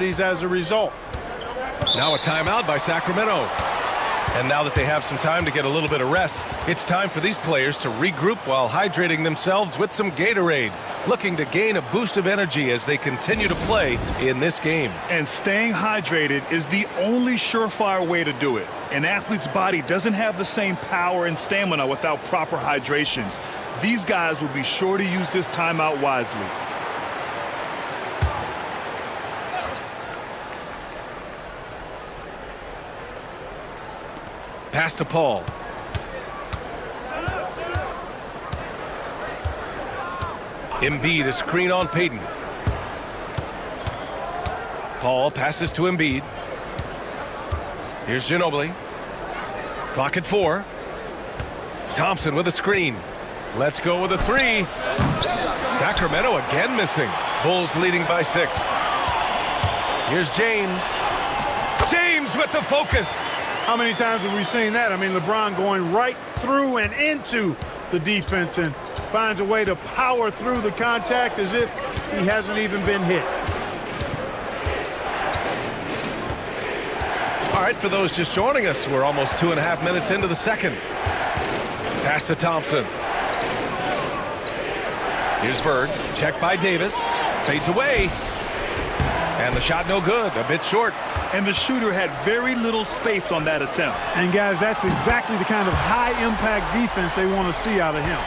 as a result. Now a timeout by Sacramento. And now that they have some time to get a little bit of rest, it's time for these players to regroup while hydrating themselves with some Gatorade, looking to gain a boost of energy as they continue to play in this game. And staying hydrated is the only surefire way to do it. An athlete's body doesn't have the same power and stamina without proper hydration. These guys will be sure to use this timeout wisely. Pass to Paul. Embiid, a screen on Payton. Paul passes to Embiid. Here's Ginobili. Clock at 4. Thompson with a screen. Let's go with a 3. Sacramento again missing. Bulls leading by 6. Here's James. James with the focus. How many times have we seen that? I mean, LeBron going right through and into the defense and finds a way to power through the contact as if he hasn't even been hit. All right, for those just joining us, we're almost 2.5 minutes into the second. Pass to Thompson. Here's Bird. Checked by Davis. Fades away. And the shot no good. A bit short. And the shooter had very little space on that attempt. And, guys, that's exactly the kind of high-impact defense they want to see out of him.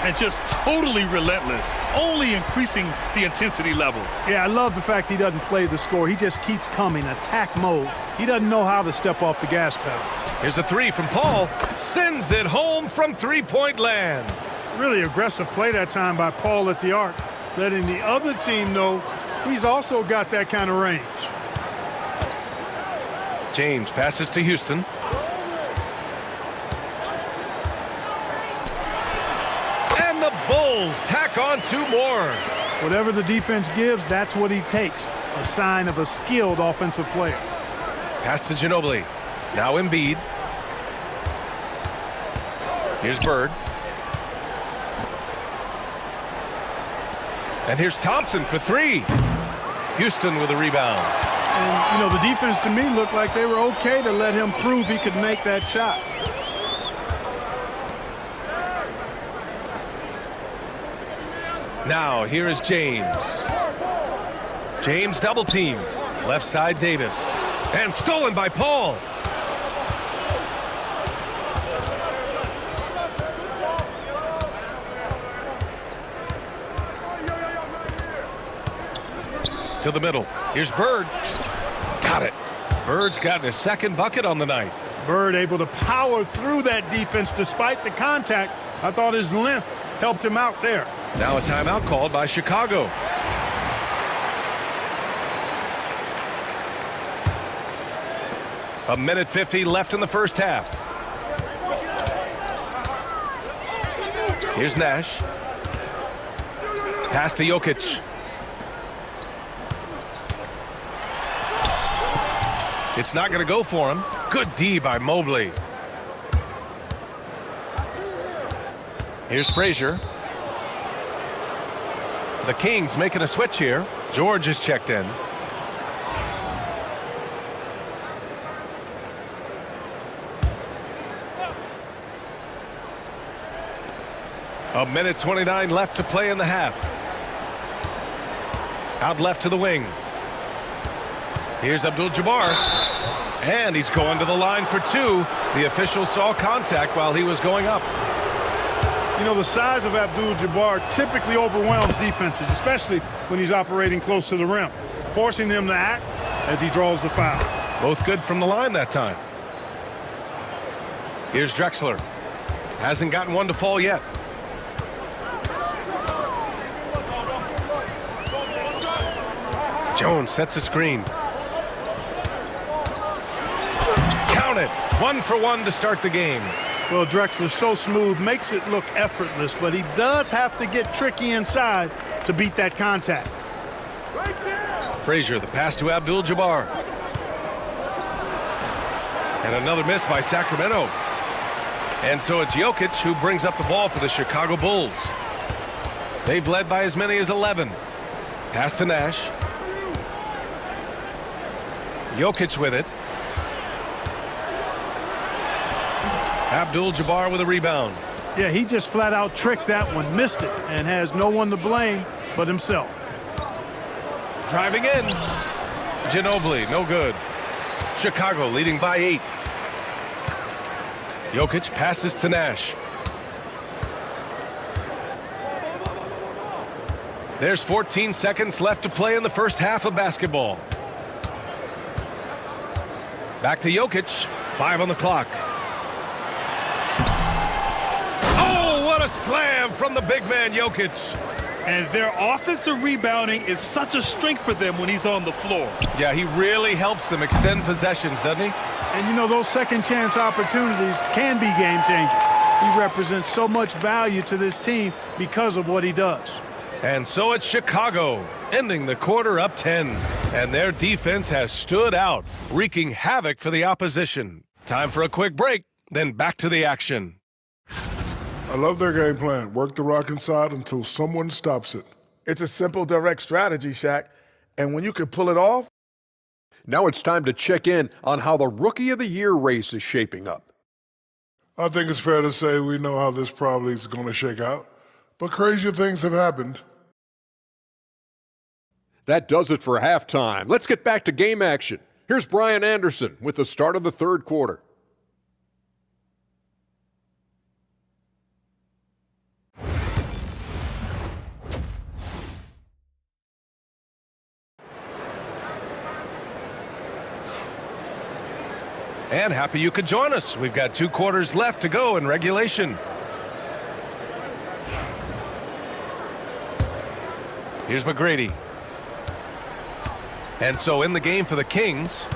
And just totally relentless, only increasing the intensity level. Yeah, I love the fact he doesn't play the score. He just keeps coming, attack mode. He doesn't know how to step off the gas pedal. Here's a 3 from Paul. Sends it home from three-point land. Really aggressive play that time by Paul at the arc, letting the other team know he's also got that kind of range. James passes to Houston. And the Bulls tack on 2 more. Whatever the defense gives, that's what he takes. A sign of a skilled offensive player. Pass to Ginobili. Now Embiid. Here's Bird. And here's Thompson for 3. Houston with a rebound. And, you know, the defense to me looked like they were okay to let him prove he could make that shot. Now, here is James. James double-teamed. Left side, Davis. And stolen by Paul. To the middle. Here's Bird. Got it. Bird's gotten his second bucket on the night. Bird able to power through that defense despite the contact. I thought his length helped him out there. Now a timeout called by Chicago. A minute 50 left in the first half. Here's Nash. Pass to Jokic. It's not going to go for him. Good D by Mobley. Here's Frazier. The Kings making a switch here. George is checked in. A minute 29 left to play in the half. Out left to the wing. Here's Abdul-Jabbar. And he's going to the line for 2. The official saw contact while he was going up. You know, the size of Abdul-Jabbar typically overwhelms defenses, especially when he's operating close to the rim, forcing them to act as he draws the foul. Both good from the line that time. Here's Drexler. Hasn't gotten one to fall yet. Jones sets a screen. Count it. 1 for 1 to start the game. Well, Drexler's so smooth, makes it look effortless, but he does have to get tricky inside to beat that contact. Frazier, the pass to Abdul-Jabbar. And another miss by Sacramento. And so it's Jokic who brings up the ball for the Chicago Bulls. They've led by as many as 11. Pass to Nash. Jokic with it. Abdul-Jabbar with a rebound. Yeah, he just flat out tricked that one, missed it, and has no one to blame but himself. Driving in. Ginobili, no good. Chicago leading by 8. Jokic passes to Nash. There's 14 seconds left to play in the first half of basketball. Back to Jokic. 5 on the clock. Oh, what a slam from the big man, Jokic. And their offensive rebounding is such a strength for them when he's on the floor. Yeah, he really helps them extend possessions, doesn't he? And you know, those second chance opportunities can be game changers. He represents so much value to this team because of what he does. And so it's Chicago, ending the quarter up 10. And their defense has stood out, wreaking havoc for the opposition. Time for a quick break, then back to the action. I love their game plan. Work the rock inside until someone stops it. It's a simple, direct strategy, Shaq. And when you can pull it off. Now it's time to check in on how the Rookie of the Year race is shaping up. I think it's fair to say we know how this probably is going to shake out. But crazier things have happened. That does it for halftime. Let's get back to game action. Here's Brian Anderson with the start of the third quarter. And happy you could join us. We've got 2 quarters left to go in regulation. Here's McGrady. And so in the game for the Kings,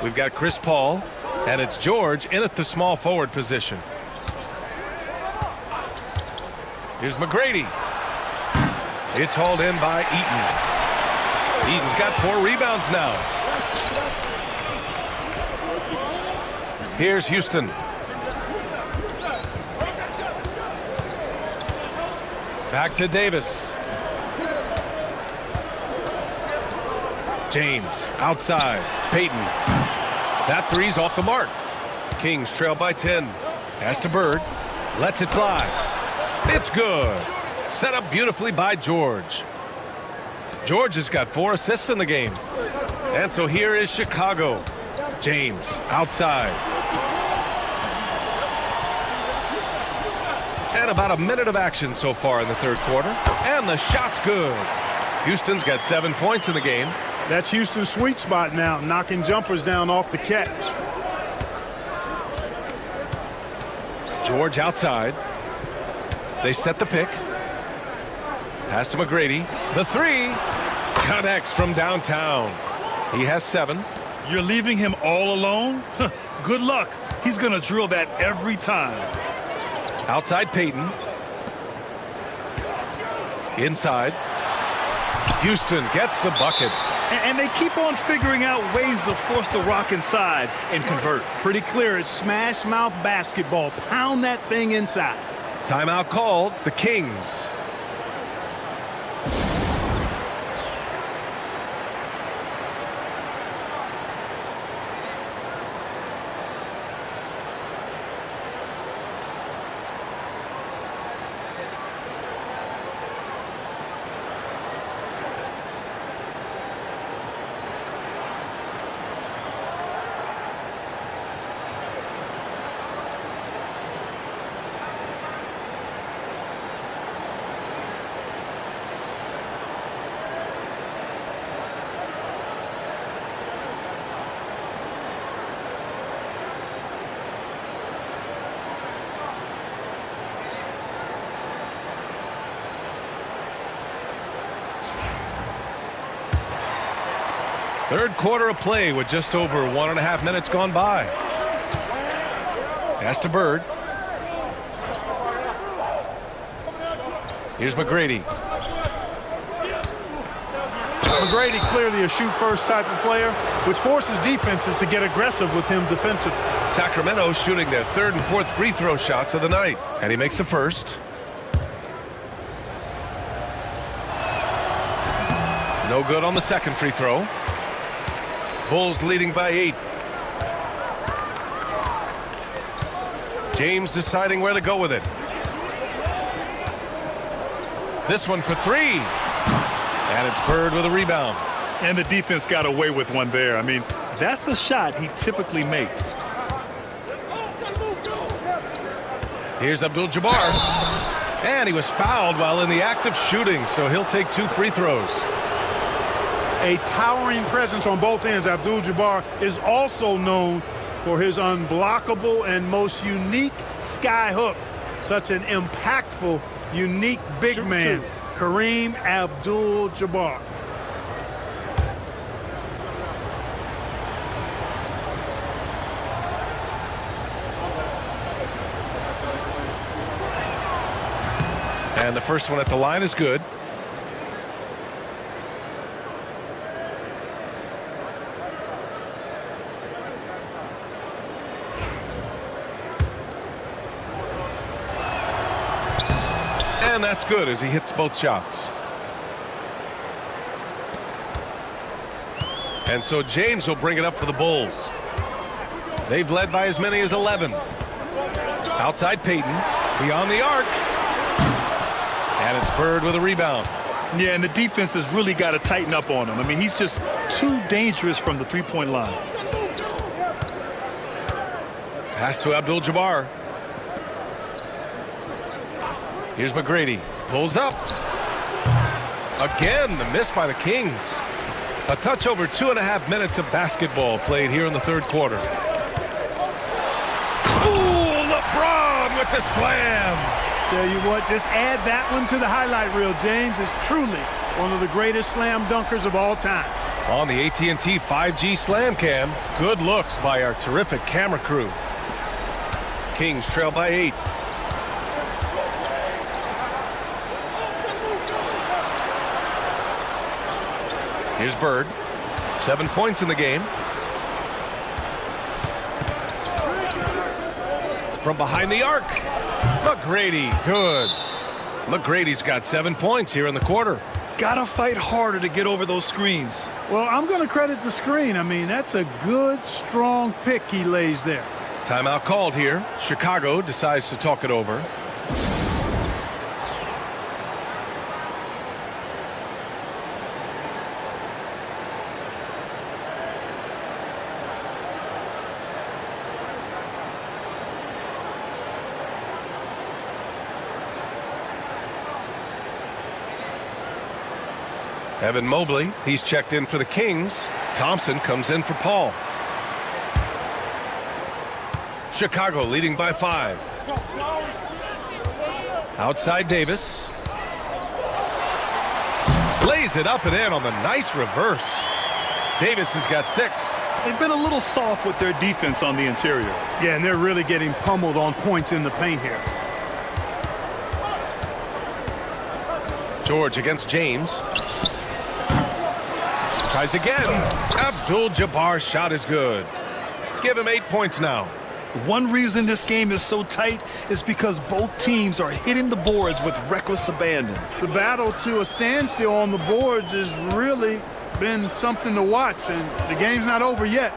we've got Chris Paul, and it's George in at the small forward position. Here's McGrady. It's hauled in by Eaton. Eaton's got 4 rebounds now. Here's Houston. Back to Davis. James outside. Payton. That three's off the mark. Kings trail by 10. Pass to Bird. Lets it fly. It's good. Set up beautifully by George. George has got 4 assists in the game. And so here is Chicago. James outside. And about a minute of action so far in the third quarter. And the shot's good. Houston's got 7 points in the game. That's Houston's sweet spot now, knocking jumpers down off the catch. George outside. They set the pick. Pass to McGrady. The 3 connects from downtown. He has 7. You're leaving him all alone? Good luck. He's going to drill that every time. Outside Payton. Inside. Houston gets the bucket. And they keep on figuring out ways to force the rock inside and convert. Pretty clear, it's smash mouth basketball. Pound that thing inside. Timeout called. The Kings. Third quarter of play with just over 1.5 minutes gone by. Pass to Bird. Here's McGrady. McGrady clearly a shoot-first type of player, which forces defenses to get aggressive with him defensively. Sacramento shooting their 3rd and 4th free throw shots of the night. And he makes the first. No good on the second free throw. Bulls leading by 8. James deciding where to go with it. This one for 3. And it's Bird with a rebound. And the defense got away with one there. I mean, that's a shot he typically makes. Here's Abdul-Jabbar. And he was fouled while in the act of shooting, so he'll take 2 free throws. A towering presence on both ends. Abdul-Jabbar is also known for his unblockable and most unique sky hook. Such an impactful, unique big man, Kareem Abdul-Jabbar. And the first one at the line is good. And that's good as he hits both shots. And so James will bring it up for the Bulls. They've led by as many as 11. Outside Payton, beyond the arc. And it's Bird with a rebound. Yeah, and the defense has really got to tighten up on him. I mean, he's just too dangerous from the three-point line. Pass to Abdul-Jabbar. Here's McGrady. Pulls up. Again, the miss by the Kings. A touch over 2.5 minutes of basketball played here in the third quarter. Ooh, LeBron with the slam. Tell you what, just add that one to the highlight reel. James is truly one of the greatest slam dunkers of all time. On the AT&T 5G Slam Cam, good looks by our terrific camera crew. Kings trail by 8. Here's Bird. 7 points in the game. From behind the arc. McGrady, good. McGrady's got 7 points here in the quarter. Gotta fight harder to get over those screens. Well, I'm going to credit the screen. I mean, that's a good, strong pick he lays there. Timeout called here. Chicago decides to talk it over. Evan Mobley, he's checked in for the Kings. Thompson comes in for Paul. Chicago leading by 5. Outside Davis. Lays it up and in on the nice reverse. Davis has got 6. They've been a little soft with their defense on the interior. Yeah, and they're really getting pummeled on points in the paint here. George against James. Tries again. Abdul-Jabbar's shot is good. Give him 8 points now. One reason this game is so tight is because both teams are hitting the boards with reckless abandon. The battle to a standstill on the boards has really been something to watch, and the game's not over yet.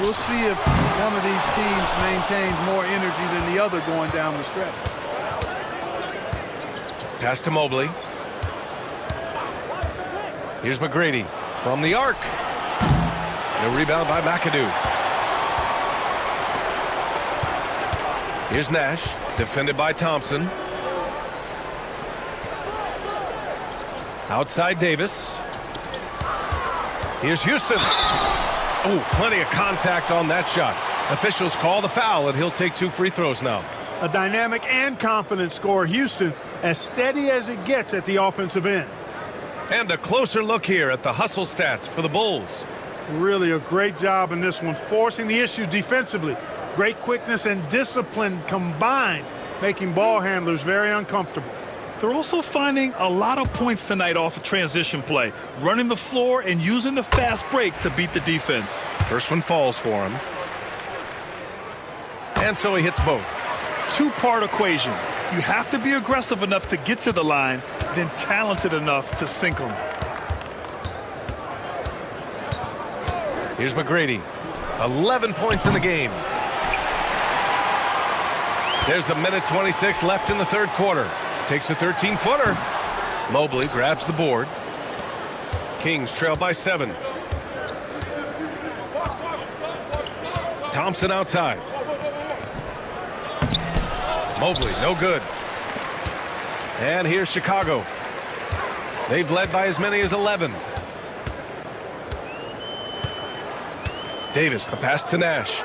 We'll see if one of these teams maintains more energy than the other going down the stretch. Pass to Mobley. Here's McGrady from the arc. The rebound by McAdoo. Here's Nash, defended by Thompson. Outside Davis. Here's Houston. Oh, plenty of contact on that shot. Officials call the foul, and he'll take 2 free throws now. A dynamic and confident scorer. Houston as steady as it gets at the offensive end. And a closer look here at the hustle stats for the Bulls. Really a great job in this one, forcing the issue defensively. Great quickness and discipline combined, making ball handlers very uncomfortable. They're also finding a lot of points tonight off of transition play, running the floor and using the fast break to beat the defense. First one falls for him. And so he hits both. Two-part equation. You have to be aggressive enough to get to the line, then talented enough to sink them. Here's McGrady. 11 points in the game. There's a minute 26 left in the third quarter. Takes a 13-footer. Mobley grabs the board. Kings trail by 7. Thompson outside. Mobley, no good. And here's Chicago. They've led by as many as 11. Davis, the pass to Nash.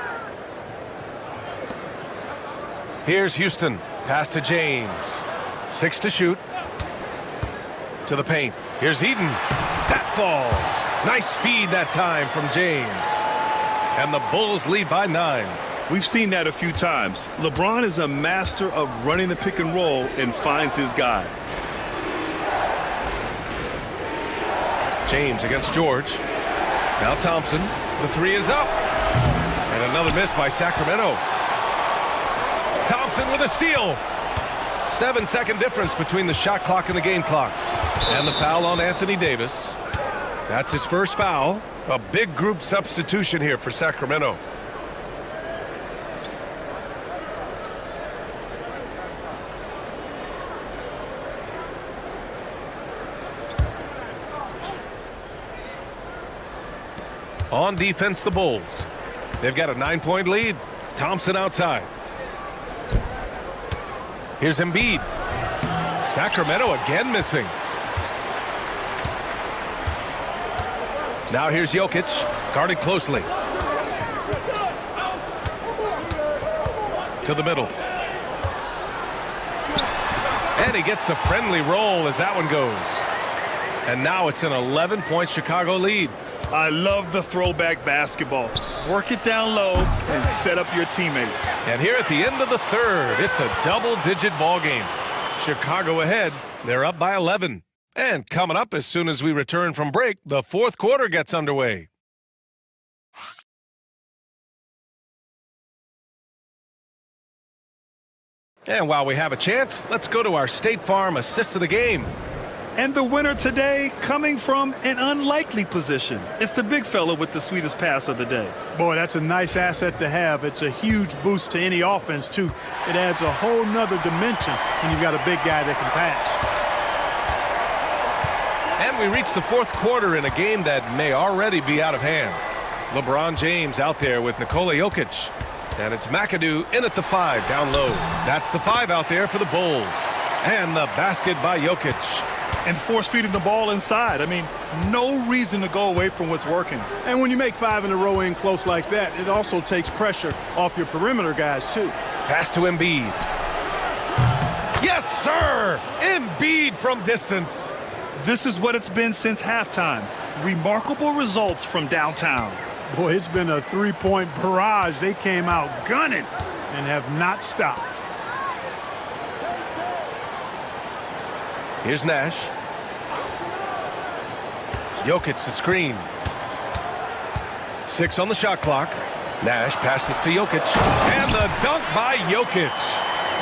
Here's Houston. Pass to James. 6 to shoot. To the paint. Here's Eden. That falls. Nice feed that time from James. And the Bulls lead by 9. We've seen that a few times. LeBron is a master of running the pick and roll and finds his guy. James against George. Now Thompson. The 3 is up. And another miss by Sacramento. Thompson with a steal. 7-second difference between the shot clock and the game clock. And the foul on Anthony Davis. That's his first foul. A big group substitution here for Sacramento. On defense, the Bulls. They've got a 9-point lead. Thompson outside. Here's Embiid. Sacramento again missing. Now here's Jokic, guarded closely. To the middle. And he gets the friendly roll as that one goes. And now it's an 11-point Chicago lead. I love the throwback basketball. Work it down low and set up your teammate. And here at the end of the third, it's a double-digit ball game. Chicago ahead. They're up by 11. And coming up as soon as we return from break, the fourth quarter gets underway. And while we have a chance, let's go to our State Farm assist of the game. And the winner today coming from an unlikely position. It's the big fella with the sweetest pass of the day. Boy, that's a nice asset to have. It's a huge boost to any offense, too. It adds a whole nother dimension when you've got a big guy that can pass. And we reach the fourth quarter in a game that may already be out of hand. LeBron James out there with Nikola Jokic. And it's McAdoo in at the 5 down low. That's the 5 out there for the Bulls. And the basket by Jokic. And force feeding the ball inside. I mean, no reason to go away from what's working. And when you make 5 in a row in close like that, it also takes pressure off your perimeter guys, too. Pass to Embiid. Yes, sir! Embiid from distance. This is what it's been since halftime. Remarkable results from downtown. Boy, it's been a 3-point barrage. They came out gunning and have not stopped. Here's Nash. Jokic the screen. 6 on the shot clock. Nash passes to Jokic. And the dunk by Jokic.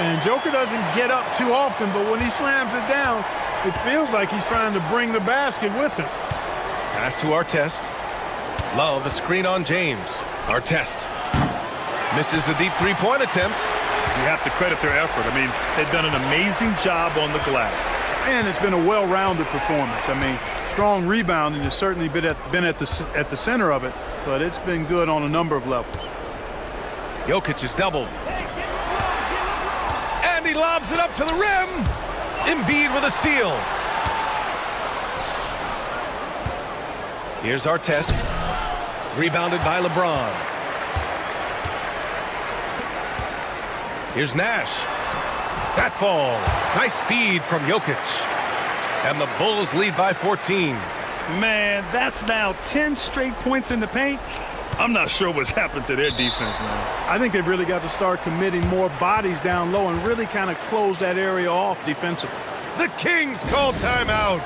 And Joker doesn't get up too often, but when he slams it down, it feels like he's trying to bring the basket with him. Pass to Artest. Love a screen on James. Artest misses the deep 3-point attempt. You have to credit their effort. I mean, they've done an amazing job on the glass. And it's been a well-rounded performance. I mean, strong rebounding has certainly been at the center of it, but it's been good on a number of levels. Jokic is doubled. And he lobs it up to the rim. Embiid with a steal. Here's Artest. Rebounded by LeBron. Here's Nash. That falls. Nice feed from Jokic. And the Bulls lead by 14. Man, that's now 10 straight points in the paint. I'm not sure what's happened to their defense, man. I think they've really got to start committing more bodies down low and really kind of close that area off defensively. The Kings call timeout.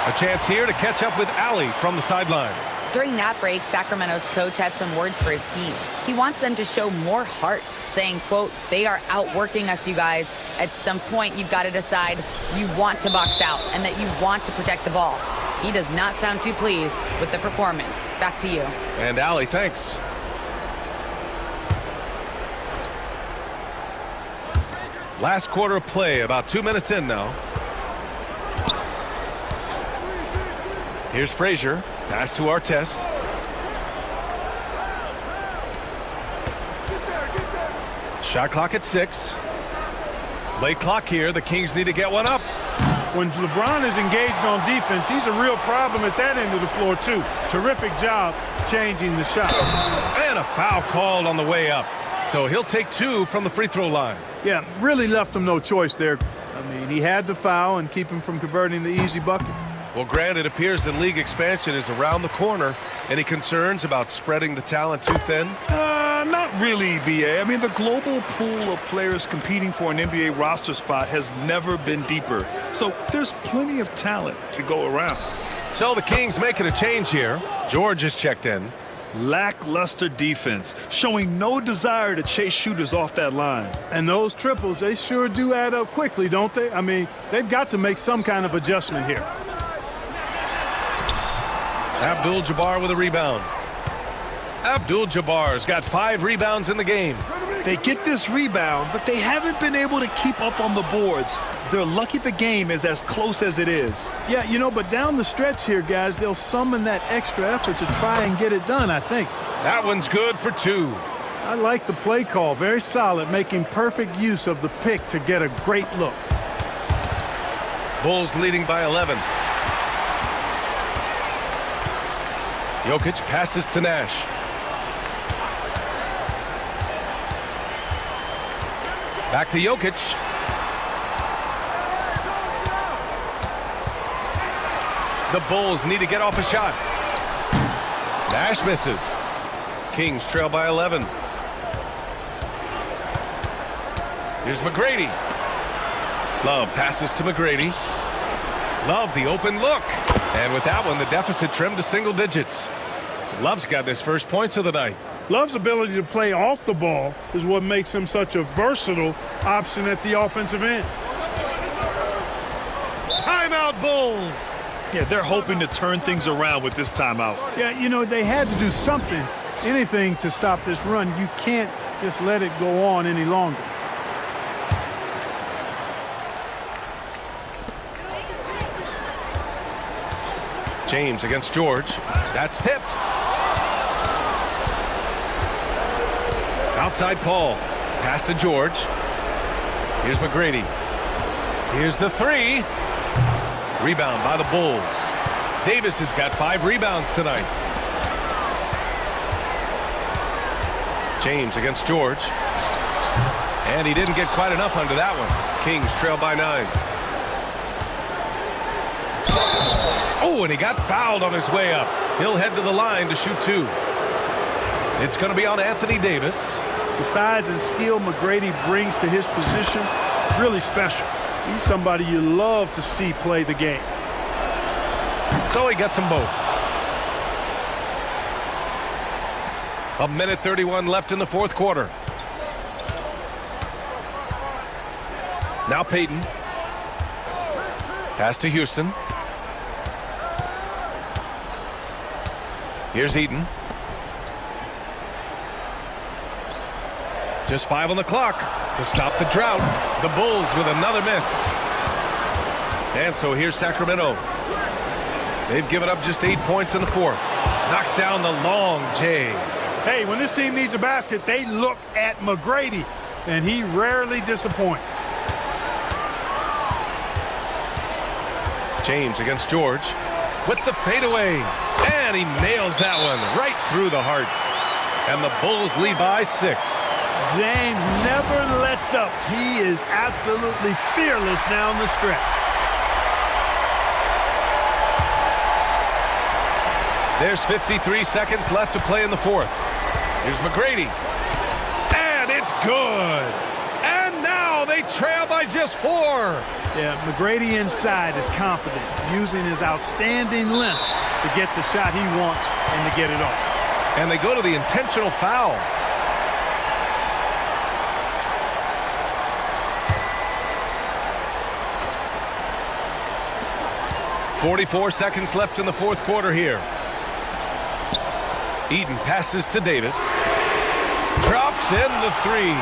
A chance here to catch up with Allie from the sideline. During that break, Sacramento's coach had some words for his team. He wants them to show more heart, saying, quote, "They are outworking us, you guys. At some point, you've got to decide you want to box out and that you want to protect the ball." He does not sound too pleased with the performance. Back to you. And Allie, thanks. Last quarter of play, about 2 minutes in now. Here's Frazier. Pass to Artest. Shot clock at 6. Late clock here. The Kings need to get one up. When LeBron is engaged on defense, he's a real problem at that end of the floor, too. Terrific job changing the shot. And a foul called on the way up. So he'll take 2 from the free throw line. Yeah, really left him no choice there. I mean, he had to foul and keep him from converting the easy bucket. Well, Grant, it appears that league expansion is around the corner. Any concerns about spreading the talent too thin? Not really, B.A. I mean, the global pool of players competing for an NBA roster spot has never been deeper. So there's plenty of talent to go around. So the Kings making a change here. George is checked in. Lackluster defense, showing no desire to chase shooters off that line. And those triples, they sure do add up quickly, don't they? I mean, they've got to make some kind of adjustment here. Abdul-Jabbar with a rebound. Abdul-Jabbar's got 5 rebounds in the game. They get this rebound, but they haven't been able to keep up on the boards. They're lucky the game is as close as it is. Yeah, you know, but down the stretch here, guys, they'll summon that extra effort to try and get it done, I think. That one's good for 2. I like the play call. Very solid, making perfect use of the pick to get a great look. Bulls leading by 11. Jokic passes to Nash. Back to Jokic. The Bulls need to get off a shot. Nash misses. Kings trail by 11. Here's McGrady. Love passes to McGrady. Love the open look. And with that one, the deficit trimmed to single digits. Love's got his first points of the night. Love's ability to play off the ball is what makes him such a versatile option at the offensive end. Timeout, Bulls. Yeah, they're hoping to turn things around with this timeout. Yeah, you know, they had to do something, anything to stop this run. You can't just let it go on any longer. James against George. That's tipped. Outside Paul. Pass to George. Here's McGrady. Here's the 3. Rebound by the Bulls. Davis has got 5 rebounds tonight. James against George. And he didn't get quite enough under that one. Kings trail by 9. Oh, and he got fouled on his way up. He'll head to the line to shoot 2. It's going to be on Anthony Davis. The size and skill McGrady brings to his position, really special. He's somebody you love to see play the game. So he gets them both. 1:31 left in the fourth quarter. Now Payton. Pass to Houston. Here's Eaton. Just 5 on the clock to stop the drought. The Bulls with another miss. And so here's Sacramento. They've given up just 8 points in the fourth. Knocks down the long J. Hey, when this team needs a basket, they look at McGrady, and he rarely disappoints. James against George with the fadeaway. And he nails that one right through the heart. And the Bulls lead by 6. James never lets up. He is absolutely fearless down the stretch. There's 53 seconds left to play in the fourth. Here's McGrady. And it's good. And now they trail by just 4. Yeah, McGrady inside is confident, using his outstanding length to get the shot he wants and to get it off. And they go to the intentional foul. 44 seconds left in the fourth quarter here. Eden passes to Davis. Drops in the three.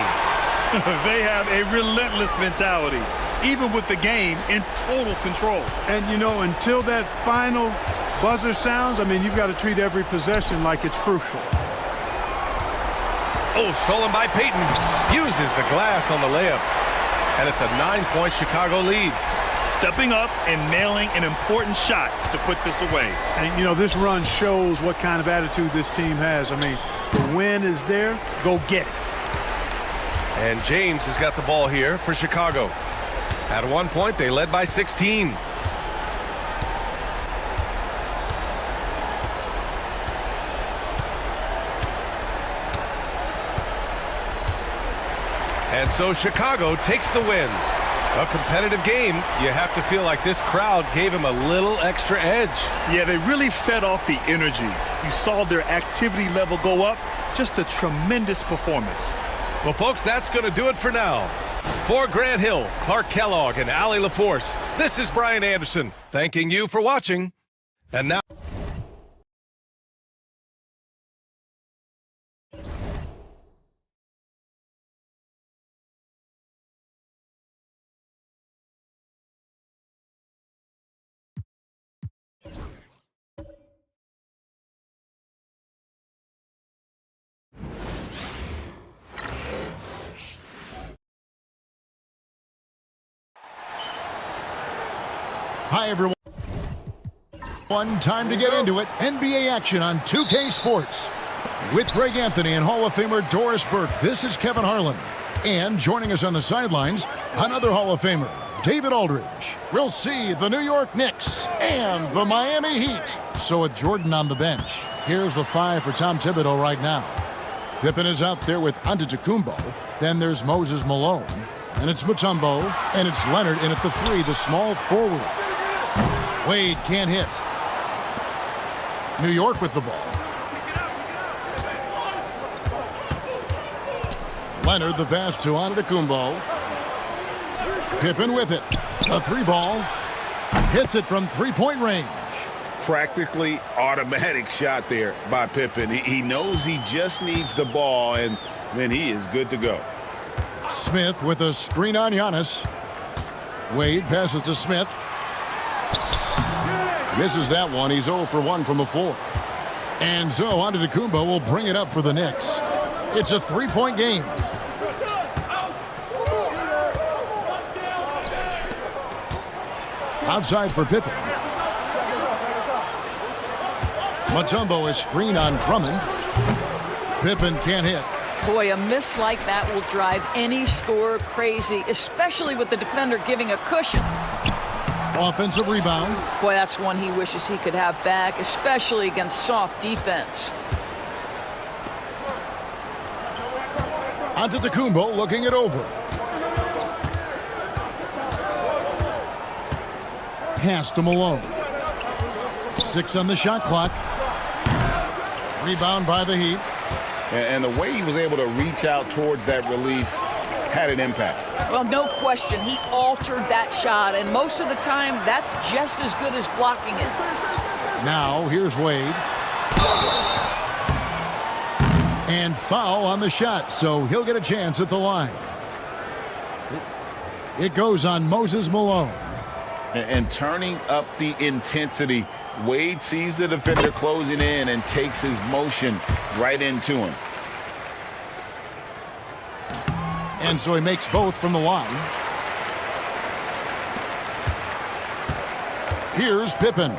They have a relentless mentality, even with the game in total control. And, you know, until that final buzzer sounds, I mean, you've got to treat every possession like it's crucial. Oh, stolen by Peyton. Uses the glass on the layup. And it's a 9-point Chicago lead. Stepping up and nailing an important shot to put this away. And, you know, this run shows what kind of attitude this team has. I mean, the win is there. Go get it. And James has got the ball here for Chicago. At one point, they led by 16. And so Chicago takes the win. A competitive game. You have to feel like this crowd gave him a little extra edge. Yeah, they really fed off the energy. You saw their activity level go up. Just a tremendous performance. Well, folks, that's going to do it for now. For Grant Hill, Clark Kellogg, and Allie LaForce, this is Brian Anderson, thanking you for watching. And now... Hi, everyone. Time to get into it. NBA action on 2K Sports. With Greg Anthony and Hall of Famer Doris Burke, this is Kevin Harlan. And joining us on the sidelines, another Hall of Famer, David Aldridge. We'll see the New York Knicks and the Miami Heat. So with Jordan on the bench, here's the 5 for Tom Thibodeau right now. Pippen is out there with Antetokounmpo. Then there's Moses Malone. And it's Mutombo. And it's Leonard in at the 3, the small forward. Wade can't hit. New York with the ball. Leonard the pass to Antetokounmpo. Pippen with it. A 3-ball. Hits it from 3-point range. Practically automatic shot there by Pippen. He knows he just needs the ball, and then he is good to go. Smith with a screen on Giannis. Wade passes to Smith. Misses that one. He's 0 for 1 from the floor. And so Antetokounmpo will bring it up for the Knicks. It's a 3-point game. Outside for Pippen. Mutombo is screen on Drummond. Pippen can't hit. Boy, a miss like that will drive any scorer crazy, especially with the defender giving a cushion. Offensive rebound. Boy, that's one he wishes he could have back, especially against soft defense. Antetokounmpo looking it over. Pass to Malone. 6 on the shot clock. Rebound by the Heat. And the way he was able to reach out towards that release had an impact. Well, no question. He altered that shot, and most of the time, that's just as good as blocking it. Now, here's Wade. And foul on the shot, so he'll get a chance at the line. It goes on Moses Malone. And turning up the intensity, Wade sees the defender closing in and takes his motion right into him. And so he makes both from the line. Here's Pippen.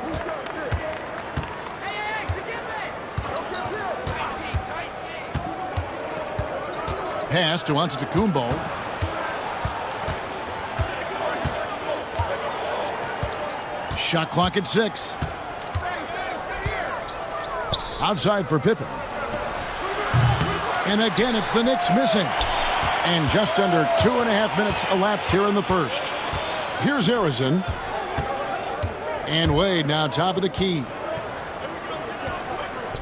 Pass to Antetokounmpo. Shot clock at 6. Outside for Pippen. And again, it's the Knicks missing. And just under 2.5 minutes elapsed here in the first. Here's Harrison. And Wade now top of the key.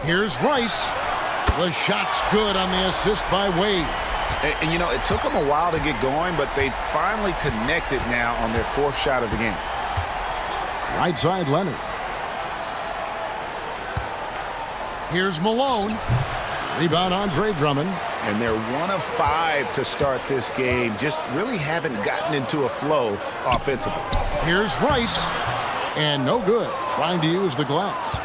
Here's Rice. The shot's good on the assist by Wade. And you know, it took them a while to get going, but they finally connected now on their 4th shot of the game. Right side, Leonard. Here's Malone. Rebound, Andre Drummond. And they're 1 of 5 to start this game. Just really haven't gotten into a flow offensively. Here's Rice. And no good. Trying to use the glass.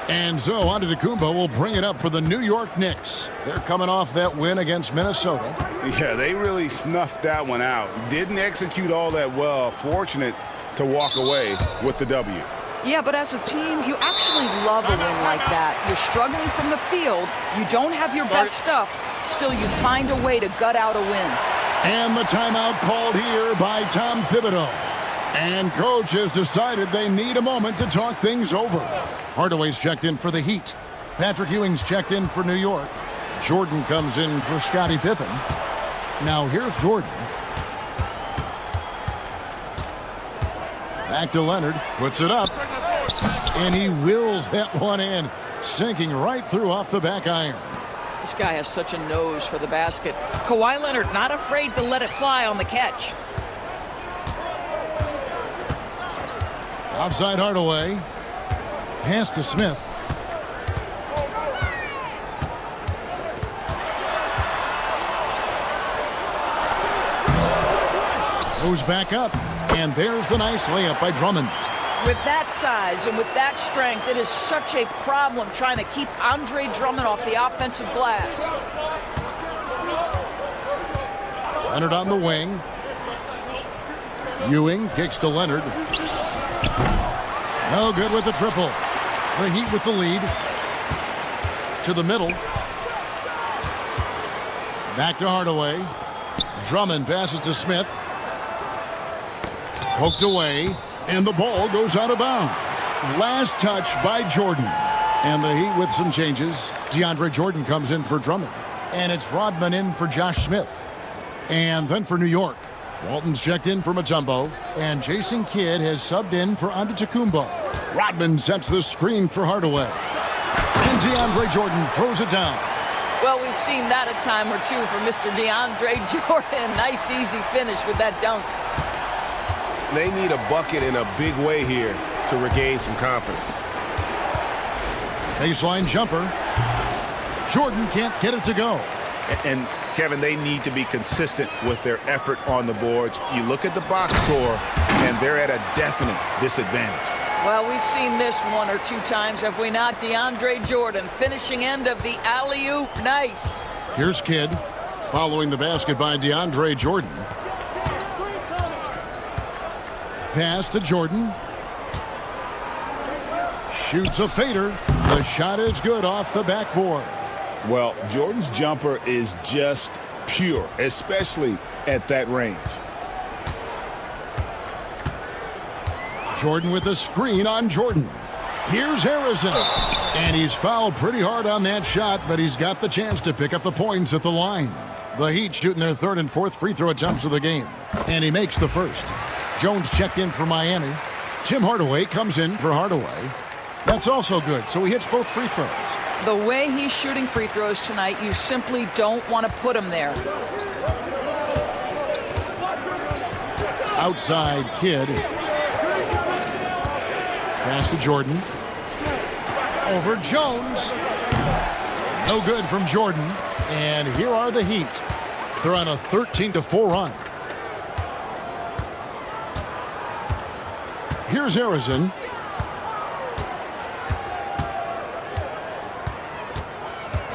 And so Antetokounmpo will bring it up for the New York Knicks. They're coming off that win against Minnesota. Yeah, they really snuffed that one out. Didn't execute all that well. Fortunate to walk away with the W. Yeah, but as a team, you actually love a win like that. You're struggling from the field. You don't have your best stuff. Still, you find a way to gut out a win. And the timeout called here by Tom Thibodeau. And coach has decided they need a moment to talk things over. Hardaway's checked in for the Heat. Patrick Ewing's checked in for New York. Jordan comes in for Scottie Pippen. Now here's Jordan. Back to Leonard. Puts it up. And he wills that one in. Sinking right through off the back iron. This guy has such a nose for the basket. Kawhi Leonard not afraid to let it fly on the catch. Outside Hardaway. Pass to Smith. Goes back up. And there's the nice layup by Drummond. With that size and with that strength, it is such a problem trying to keep Andre Drummond off the offensive glass. Leonard on the wing. Ewing kicks to Leonard. No good with the triple. The Heat with the lead. To the middle. Back to Hardaway. Drummond passes to Smith. Poked away. And the ball goes out of bounds. Last touch by Jordan. And the Heat with some changes. DeAndre Jordan comes in for Drummond. And it's Rodman in for Josh Smith. And then for New York, Walton's checked in for Mutombo. And Jason Kidd has subbed in for Antetokounmpo. Rodman sets the screen for Hardaway. And DeAndre Jordan throws it down. Well, we've seen that a time or two from Mr. DeAndre Jordan. Nice, easy finish with that dunk. They need a bucket in a big way here to regain some confidence. Baseline jumper. Jordan can't get it to go. And Kevin, they need to be consistent with their effort on the boards. You look at the box score, and they're at a definite disadvantage. Well, we've seen this 1 or 2 times, have we not? DeAndre Jordan finishing end of the alley-oop. Nice. Here's Kidd following the basket by DeAndre Jordan. Pass to Jordan. Shoots a fader. The shot is good off the backboard. Well, Jordan's jumper is just pure, especially at that range. Jordan with a screen on Jordan. Here's Harrison. And he's fouled pretty hard on that shot, but he's got the chance to pick up the points at the line. The Heat shooting their 3rd and 4th free throw attempts of the game. And he makes the first. Jones checked in for Miami. Tim Hardaway comes in for Hardaway. That's also good, so he hits both free throws. The way he's shooting free throws tonight, you simply don't want to put him there. Outside Kidd. Pass to Jordan. Over Jones. No good from Jordan. And here are the Heat. They're on a 13-4 run. Here's Harrison.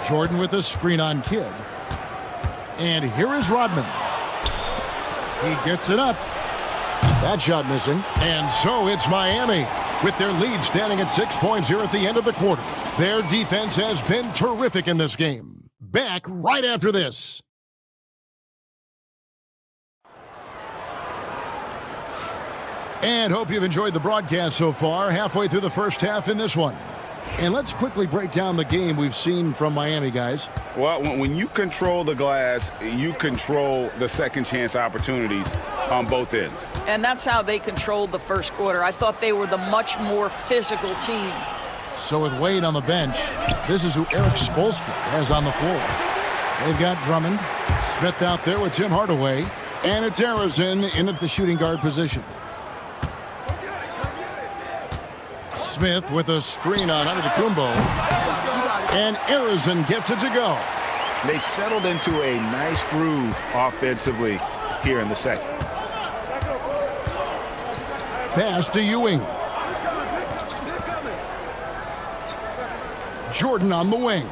Jordan with a screen on Kidd. And here is Rodman. He gets it up. That shot missing. And so it's Miami with their lead standing at 6 points here at the end of the quarter. Their defense has been terrific in this game. Back right after this. And hope you've enjoyed the broadcast so far, halfway through the first half in this one. And let's quickly break down the game we've seen from Miami, guys. Well, when you control the glass, you control the second chance opportunities on both ends. And that's how they controlled the first quarter. I thought they were the much more physical team. So with Wade on the bench, this is who Eric Spoelstra has on the floor. They've got Drummond, Smith out there with Tim Hardaway, and it's Harrison in at the shooting guard position. Smith with a screen on Antetokounmpo. And Arizon gets it to go. They've settled into a nice groove offensively here in the second. Pass to Ewing. Jordan on the wing.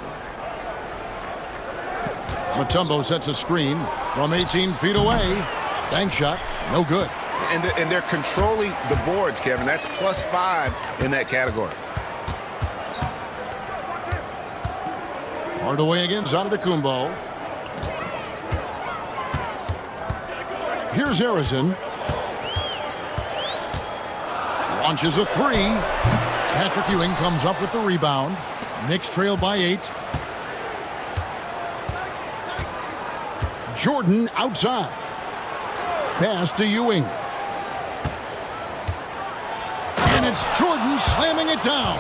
Mutombo sets a screen from 18 feet away. Bank shot, no good. And they're controlling the boards, Kevin. That's +5 in that category. Hardaway against Antetokounmpo. Here's Arizon. Launches a three. Patrick Ewing comes up with the rebound. Knicks trail by 8. Jordan outside. Pass to Ewing. And it's Jordan slamming it down.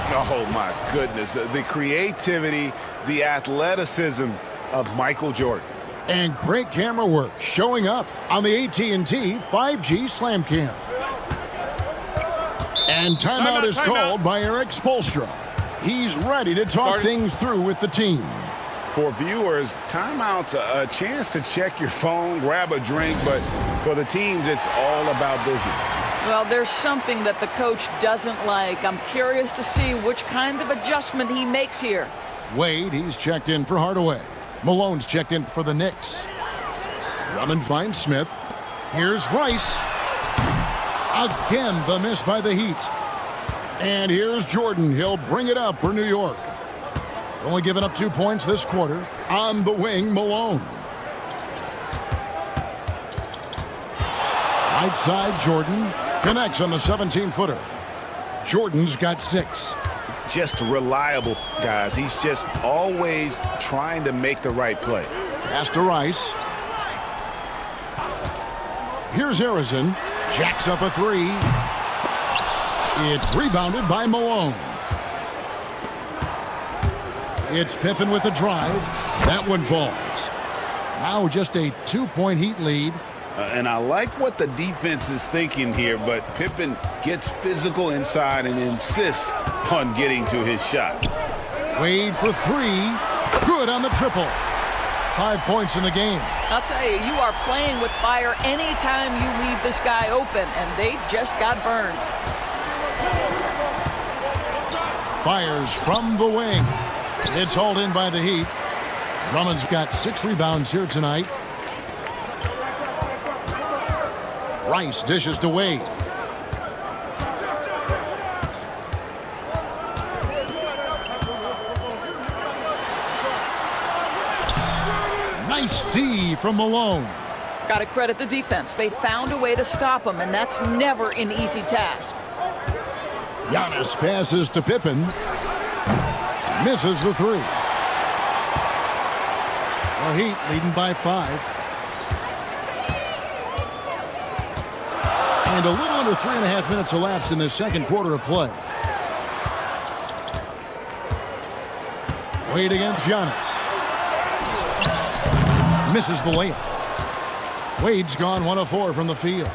Oh, my goodness. The creativity, the athleticism of Michael Jordan. And great camera work showing up on the AT&T 5G Slam Cam. And timeout is called by Eric Spoelstra. He's ready to talk things through with the team. For viewers, timeout's a chance to check your phone, grab a drink, but for the teams, it's all about business. Well, there's something that the coach doesn't like. I'm curious to see which kind of adjustment he makes here. Wade, he's checked in for Hardaway. Malone's checked in for the Knicks. Drummond finds Smith. Here's Rice. Again, the miss by the Heat. And here's Jordan. He'll bring it up for New York. Only giving up 2 points this quarter. On the wing, Malone. Right side, Jordan. Connects on the 17-footer. Jordan's got 6. Just reliable, guys. He's just always trying to make the right play. Pass to Rice. Here's Arizon. Jacks up a 3. It's rebounded by Malone. It's Pippen with the drive. That one falls. Now just a 2-point Heat lead. And I like what the defense is thinking here, but Pippen gets physical inside and insists on getting to his shot. Wade for 3. Good on the triple. 5 points in the game. I'll tell you, you are playing with fire anytime you leave this guy open, and they just got burned. Fires from the wing. It's hauled in by the Heat. Drummond's got 6 rebounds here tonight. Rice dishes to Wade. Nice D from Malone. Got to credit the defense. They found a way to stop him, and that's never an easy task. Giannis passes to Pippen. Misses the 3. The Heat leading by 5. And a little under 3.5 minutes elapsed in this second quarter of play. Wade against Giannis. Misses the layup. Wade's gone 1 of 4 from the field.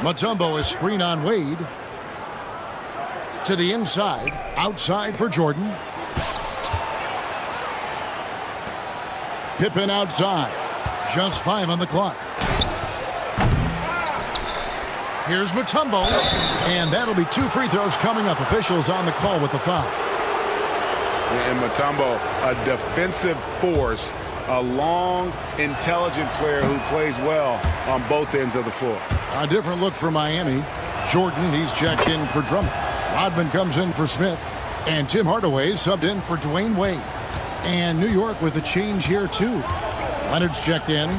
Mutombo is screen on Wade. To the inside. Outside for Jordan. Pippen outside. Just 5 on the clock. Here's Mutombo. And that'll be 2 free throws coming up. Officials on the call with the foul. And Mutombo, a defensive force, a long, intelligent player who plays well on both ends of the floor. A different look for Miami. Jordan, he's checked in for Drummond. Rodman comes in for Smith. And Tim Hardaway subbed in for Dwayne Wade. And New York with a change here, too. Leonard's checked in.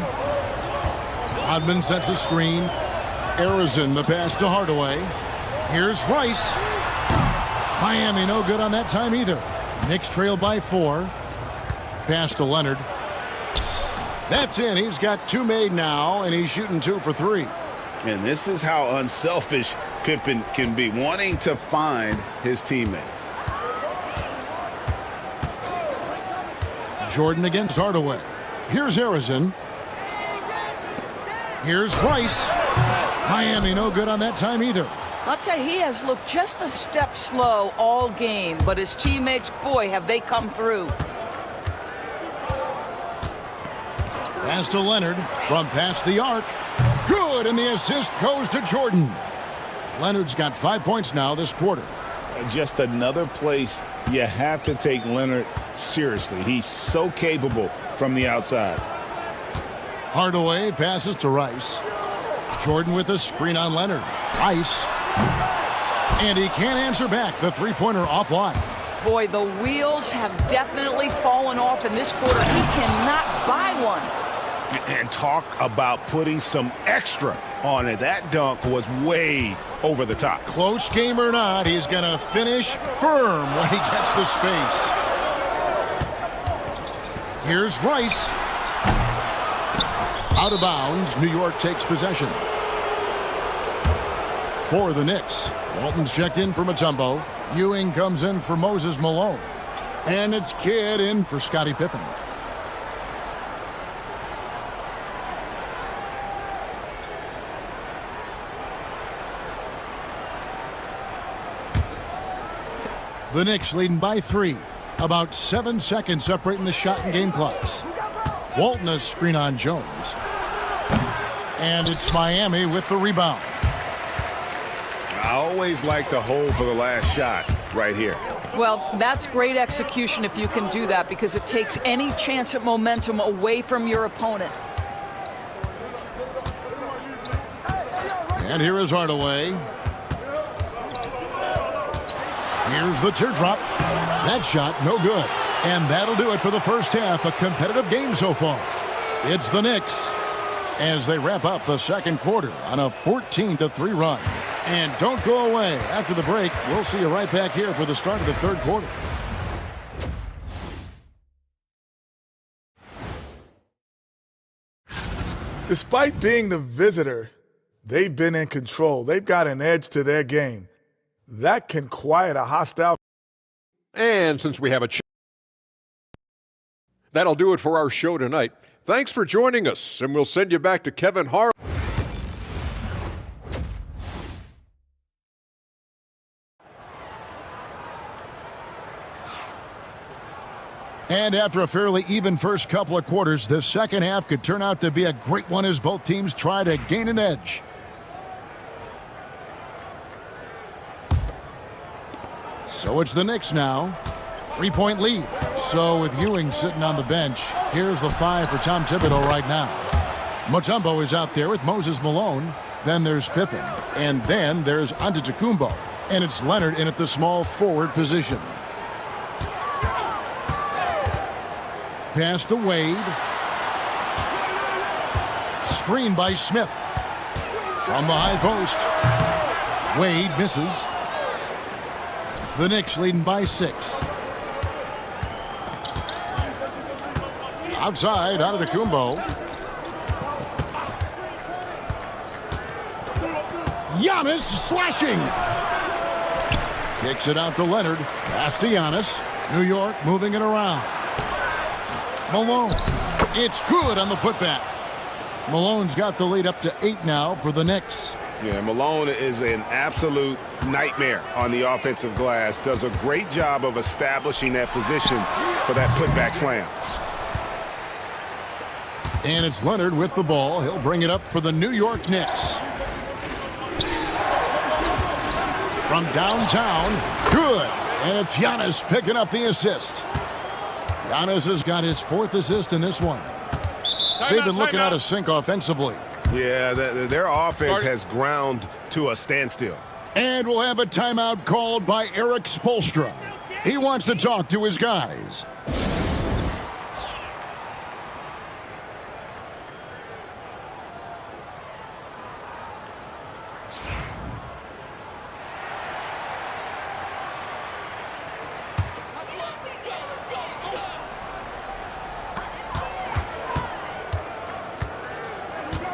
Rodman sets a screen. Arizon, the pass to Hardaway. Here's Rice. Miami no good on that time either. Knicks trail by 4. Pass to Leonard. That's in. He's got 2 made now, and he's shooting 2 for 3. And this is how unselfish Pippen can be, wanting to find his teammates. Jordan against Hardaway. Here's Arizon. Here's Rice. Miami no good on that time either. I'll tell you, he has looked just a step slow all game, but his teammates, boy, have they come through. Pass to Leonard from past the arc. Good, and the assist goes to Jordan. Leonard's got 5 points now this quarter. Just another place you have to take Leonard seriously. He's so capable from the outside. Hardaway passes to Rice. Jordan with a screen on Leonard. Rice. And he can't answer back. The three-pointer offline. Boy, the wheels have definitely fallen off in this quarter. He cannot buy one. And talk about putting some extra on it. That dunk was way over the top. Close game or not, he's going to finish firm when he gets the space. Here's Rice. Out of bounds, New York takes possession. For the Knicks, Walton's checked in for Mutombo. Ewing comes in for Moses Malone. And it's Kidd in for Scottie Pippen. The Knicks leading by 3. About 7 seconds separating the shot and game clocks. Walton a screen on Jones. And it's Miami with the rebound. I always like to hold for the last shot right here. Well, that's great execution if you can do that, because it takes any chance at momentum away from your opponent. And here is Hardaway. Here's the teardrop. That shot, no good. And that'll do it for the first half. A competitive game so far. It's the Knicks as they wrap up the second quarter on a 14-3 run. And don't go away. After the break, we'll see you right back here for the start of the third quarter. Despite being the visitor, they've been in control. They've got an edge to their game. That can quiet a hostile. And since we have a that'll do it for our show tonight. Thanks for joining us, and we'll send you back to Kevin Harlan. And after a fairly even first couple of quarters, the second half could turn out to be a great one as both teams try to gain an edge. So it's the Knicks now. 3-point lead. So with Ewing sitting on the bench, here's the 5 for Tom Thibodeau right now. Mutombo is out there with Moses Malone. Then there's Pippen. And then there's Antetokounmpo. And it's Leonard in at the small forward position. Pass to Wade. Screen by Smith. From the high post. Wade misses. The Knicks leading by 6. Outside, Antetokounmpo. Giannis slashing. Kicks it out to Leonard. Pass to Giannis. New York moving it around. Malone. It's good on the putback. Malone's got the lead up to 8 now for the Knicks. Yeah, Malone is an absolute nightmare on the offensive glass. Does a great job of establishing that position for that putback slam. And it's Leonard with the ball. He'll bring it up for the New York Knicks. From downtown, good. And it's Giannis picking up the assist. Giannis has got his 4th assist in this one. They've been looking out of sync offensively. Yeah, their offense has ground to a standstill. And we'll have a timeout called by Eric Spoelstra. He wants to talk to his guys.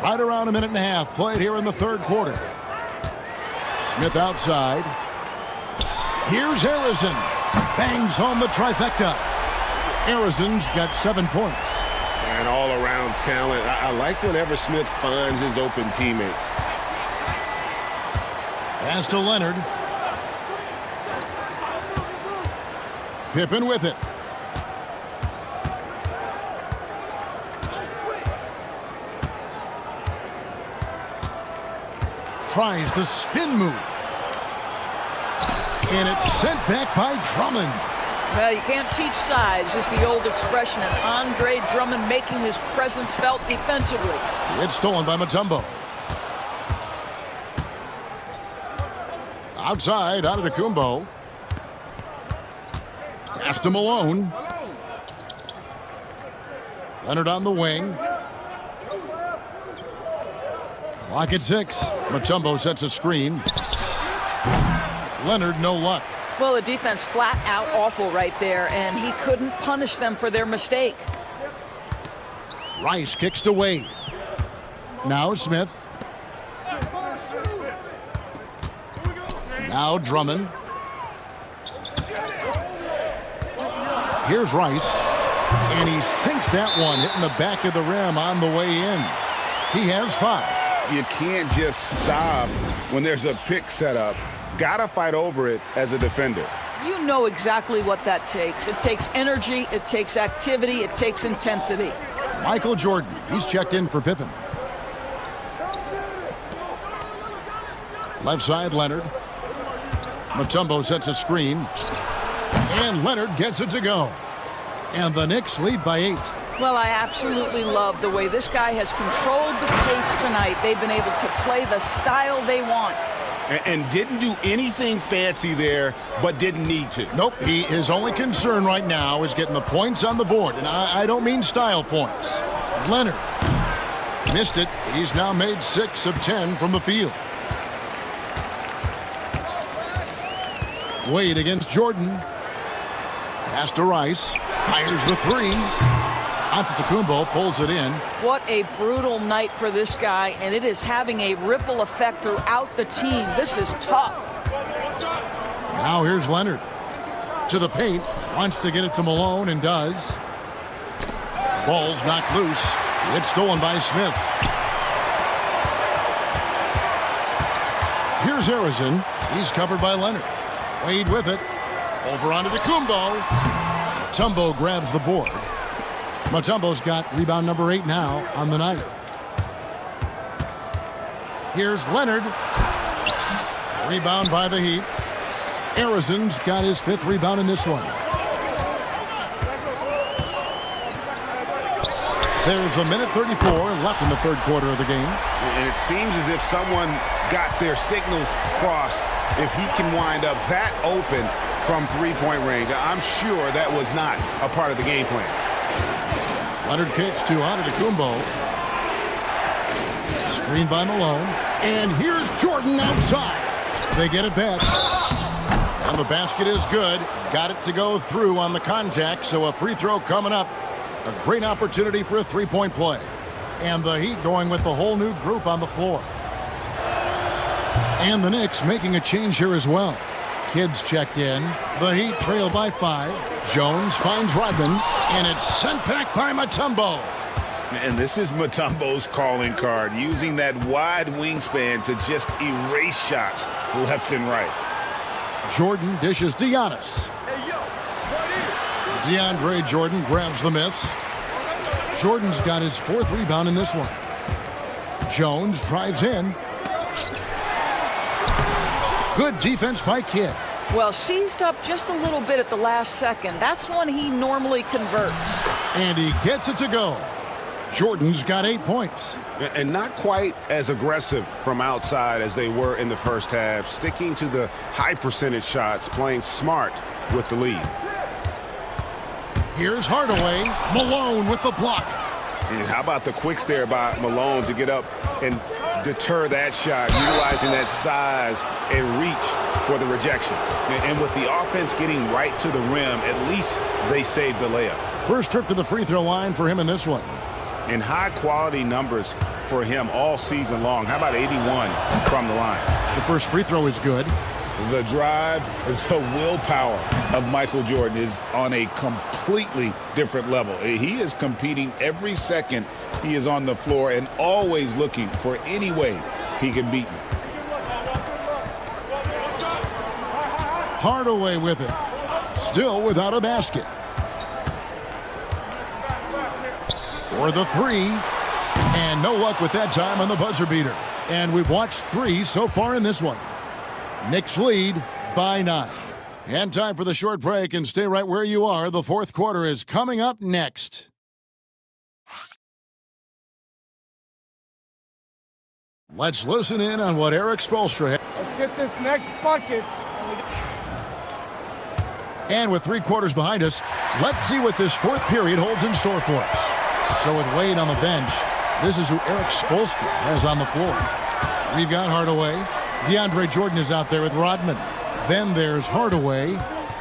Right around a minute and a half played here in the third quarter. Smith outside. Here's Harrison. Bangs home the trifecta. Harrison's got 7 points. And all-around talent. I like whenever Smith finds his open teammates. Pass to Leonard. Pippen with it. Tries the spin move. And it's sent back by Drummond. Well, you can't teach size, is the old expression, and Andre Drummond making his presence felt defensively. It's stolen by Mutombo. Outside, Antetokounmpo. Pass to Malone. Leonard on the wing. Clock at 6. Mutombo sets a screen. Leonard, no luck. Well, the defense flat out awful right there, and he couldn't punish them for their mistake. Rice kicks to Wade. Now Smith. Now Drummond. Here's Rice. And he sinks that one, hitting the back of the rim on the way in. He has 5. You can't just stop when there's a pick set up. Gotta fight over it as a defender. You know exactly what that takes. It takes energy, it takes activity, it takes intensity. Michael Jordan, he's checked in for Pippen. Left side, Leonard. Mutombo sets a screen. And Leonard gets it to go. And the Knicks lead by 8. Well, I absolutely love the way this guy has controlled the pace tonight. They've been able to play the style they want. And didn't do anything fancy there, but didn't need to. Nope, his only concern right now is getting the points on the board. And I don't mean style points. Leonard missed it. He's now made 6 of 10 from the field. Wade against Jordan. Pass to Rice. Fires the 3. Antetokounmpo pulls it in. What a brutal night for this guy, and it is having a ripple effect throughout the team. This is tough. Now here's Leonard. To the paint. Wants to get it to Malone and does. Ball's knocked loose. It's stolen by Smith. Here's Harrison. He's covered by Leonard. Wade with it. Over onto Antetokounmpo. Mutombo grabs the board. Mutombo's got rebound number 8 now on the night. Here's Leonard. Rebound by the Heat. Harrison's got his 5th rebound in this one. There's a minute 34 left in the 3rd quarter of the game. And it seems as if someone got their signals crossed. If he can wind up that open from 3-point range, I'm sure that was not a part of the game plan. Leonard kicks to Antetokounmpo. Screen by Malone. And here's Jordan outside. They get it back. And the basket is good. Got it to go through on the contact, so a free throw coming up. A great opportunity for a 3-point play. And the Heat going with the whole new group on the floor. And the Knicks making a change here as well. Kids checked in. The Heat trail by 5. Jones finds Rodman, and it's sent back by Mutombo. And this is Mutombo's calling card, using that wide wingspan to just erase shots left and right. Jordan dishes to Giannis. DeAndre Jordan grabs the miss. Jordan's got his 4th rebound in this one. Jones drives in. Good defense by Kidd. Well, seized up just a little bit at the last second. That's when he normally converts. And he gets it to go. Jordan's got 8 points. And not quite as aggressive from outside as they were in the first half. Sticking to the high percentage shots, playing smart with the lead. Here's Hardaway. Malone with the block. And how about the quicks there by Malone to get up and deter that shot, utilizing that size and reach for the rejection. And with the offense getting right to the rim, at least they saved the layup. First trip to the free throw line for him in this one. And high-quality numbers for him all season long. How about 81 from the line? The first free throw is good. The drive, the willpower of Michael Jordan is on a completely different level. He is competing every second he is on the floor and always looking for any way he can beat you. Hardaway with it. Still without a basket. For the three. And no luck with that time on the buzzer beater. And we've watched 3 so far in this one. Knicks lead by 9. And time for the short break, and stay right where you are. The fourth quarter is coming up next. Let's listen in on what Eric Spoelstra had. Let's get this next bucket. And with 3 quarters behind us, let's see what this fourth period holds in store for us. So with Wade on the bench, this is who Eric Spoelstra has on the floor. We've got Hardaway. DeAndre Jordan is out there with Rodman. Then there's Hardaway,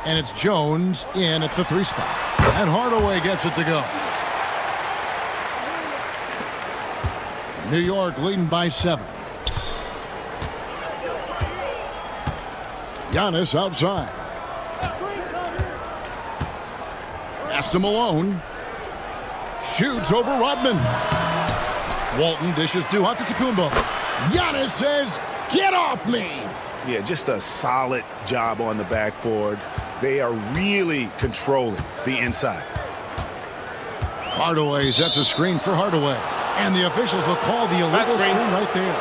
and it's Jones in at the 3 spot. And Hardaway gets it to go. New York leading by 7. Giannis outside. Pass to Malone. Shoots over Rodman. Walton dishes to Antetokounmpo. Giannis says, "Get off me!" Yeah, just a solid job on the backboard. They are really controlling the inside. Hardaway sets a screen for Hardaway. And the officials will call the illegal screen right there.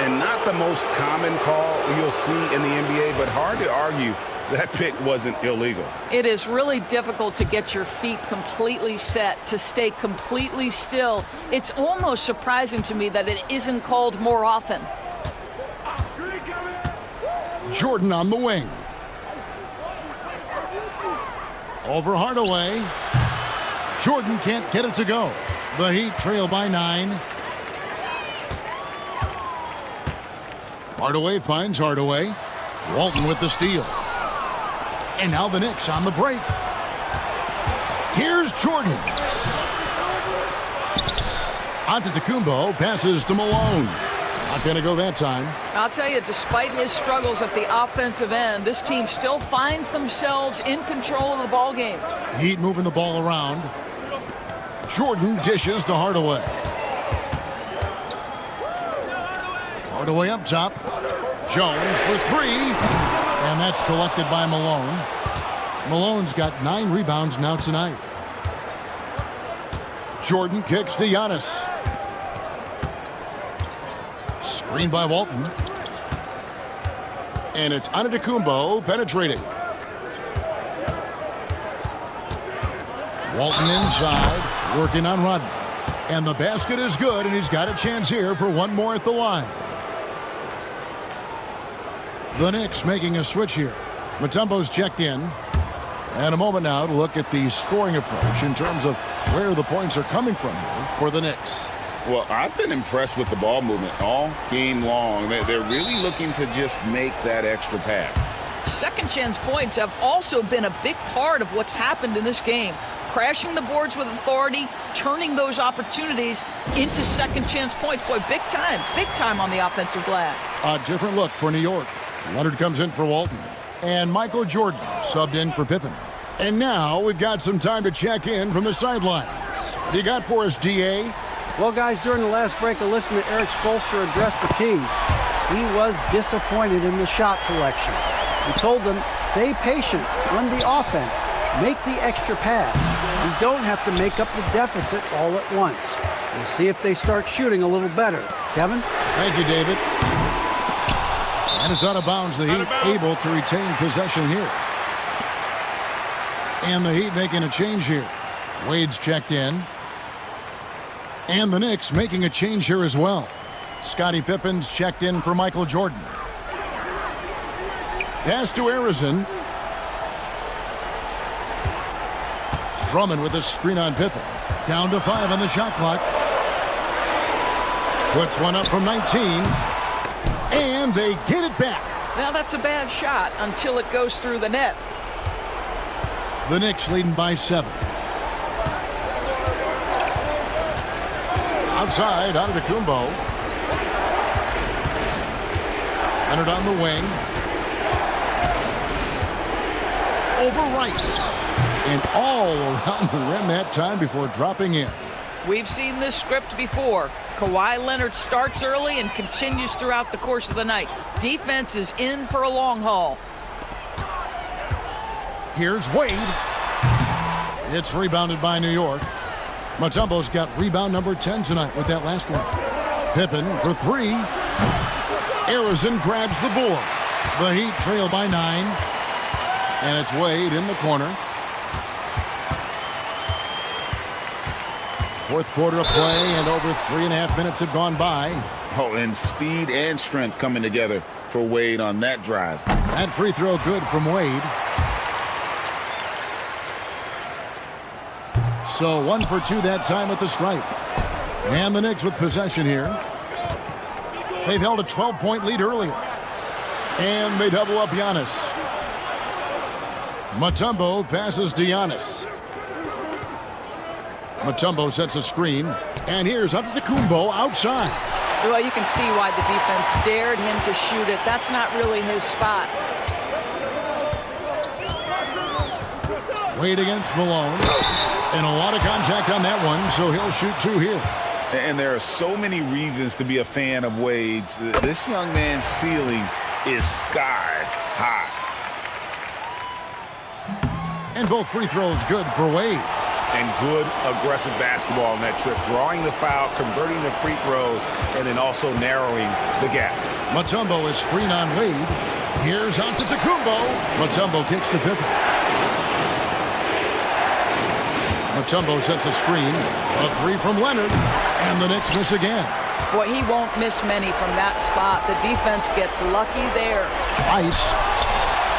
And not the most common call you'll see in the NBA, but hard to argue that pick wasn't illegal. It is really difficult to get your feet completely set, to stay completely still. It's almost surprising to me that it isn't called more often. Jordan on the wing. Over Hardaway. Jordan can't get it to go. The Heat trail by 9. Hardaway finds Hardaway. Walton with the steal. And now the Knicks on the break. Here's Jordan. Antetokounmpo passes to Malone. Not going to go that time. I'll tell you, despite his struggles at the offensive end, this team still finds themselves in control of the ball game. Heat moving the ball around. Jordan dishes to Hardaway. Hardaway up top. Jones for 3. And that's collected by Malone. Malone's got 9 rebounds now tonight. Jordan kicks to Giannis. Screen by Walton. And it's Antetokounmpo penetrating. Walton inside, working on Rodman. And the basket is good, and he's got a chance here for one more at the line. The Knicks making a switch here. Mutombo's checked in. And a moment now to look at the scoring approach in terms of where the points are coming from here for the Knicks. Well, I've been impressed with the ball movement all game long. They're really looking to just make that extra pass. Second chance points have also been a big part of what's happened in this game. Crashing the boards with authority, turning those opportunities into second chance points. Boy, big time on the offensive glass. A different look for New York. Leonard comes in for Walton. And Michael Jordan subbed in for Pippen. And now we've got some time to check in from the sidelines. What do you got for us, D.A.? Well, guys, during the last break, I listened to Eric Spoelstra address the team. He was disappointed in the shot selection. He told them, stay patient, run the offense, make the extra pass. You don't have to make up the deficit all at once. We'll see if they start shooting a little better. Kevin? Thank you, David. And it's out of bounds. The Heat able to retain possession here. And the Heat making a change here. Wade's checked in. And the Knicks making a change here as well. Scottie Pippen's checked in for Michael Jordan. Pass to Arizon. Drummond with a screen on Pippen. Down to 5 on the shot clock. Puts one up from 19. And they get it back. Now that's a bad shot until it goes through the net. The Knicks leading by 7. Outside, Antetokounmpo. Leonard on the wing. Over Rice. And all around the rim that time before dropping in. We've seen this script before. Kawhi Leonard starts early and continues throughout the course of the night. Defense is in for a long haul. Here's Wade. It's rebounded by New York. Mutombo's got rebound number 10 tonight with that last one. Pippen for three. Arizin grabs the board. The Heat trail by 9. And it's Wade in the corner. Fourth quarter of play, and over 3.5 minutes have gone by. Oh, and speed and strength coming together for Wade on that drive. That free throw good from Wade. So 1 for 2 that time at the stripe. And the Knicks with possession here. They've held a 12-point lead earlier. And they double up Giannis. Mutombo passes to Giannis. Mutombo sets a screen. And here's Antetokounmpo outside. Well, you can see why the defense dared him to shoot it. That's not really his spot. Wade against Malone. And a lot of contact on that one, so he'll shoot 2 here. And there are so many reasons to be a fan of Wade's. This young man's ceiling is sky high. And both free throws good for Wade. And good aggressive basketball on that trip. Drawing the foul, converting the free throws, and then also narrowing the gap. Mutombo is screen on Wade. Here's Antetokounmpo. Mutombo kicks to Pippen. Mutombo sets a screen. A 3 from Leonard. And the Knicks miss again. Boy, he won't miss many from that spot. The defense gets lucky there. Ice.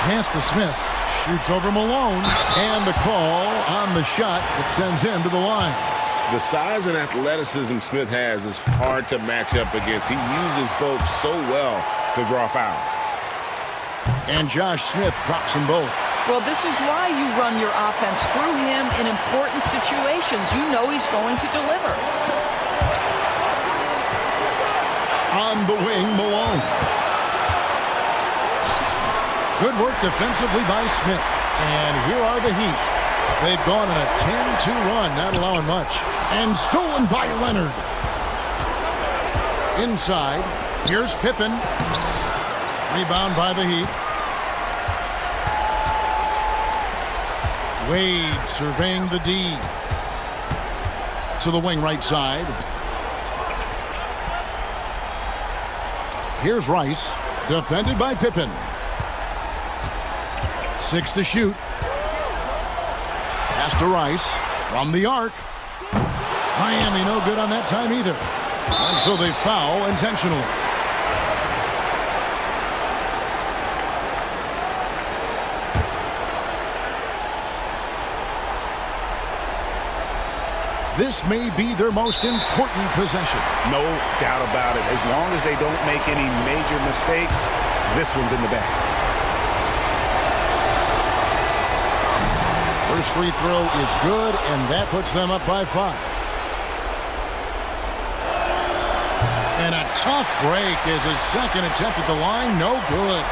Pass to Smith. Shoots over Malone. And the call on the shot that sends him to the line. The size and athleticism Smith has is hard to match up against. He uses both so well to draw fouls. And Josh Smith drops them both. Well, this is why you run your offense through him in important situations. You know he's going to deliver. On the wing, Malone. Good work defensively by Smith. And here are the Heat. They've gone on a 10-2 run, not allowing much. And stolen by Leonard. Inside, here's Pippen. Rebound by the Heat. Wade surveying the D. To the wing right side. Here's Rice. Defended by Pippen. 6 to shoot. Pass to Rice. From the arc. Miami no good on that time either. And so they foul intentionally. This may be their most important possession. No doubt about it. As long as they don't make any major mistakes, this one's in the bag. First free throw is good, and that puts them up by 5. And a tough break is his second attempt at the line. No good.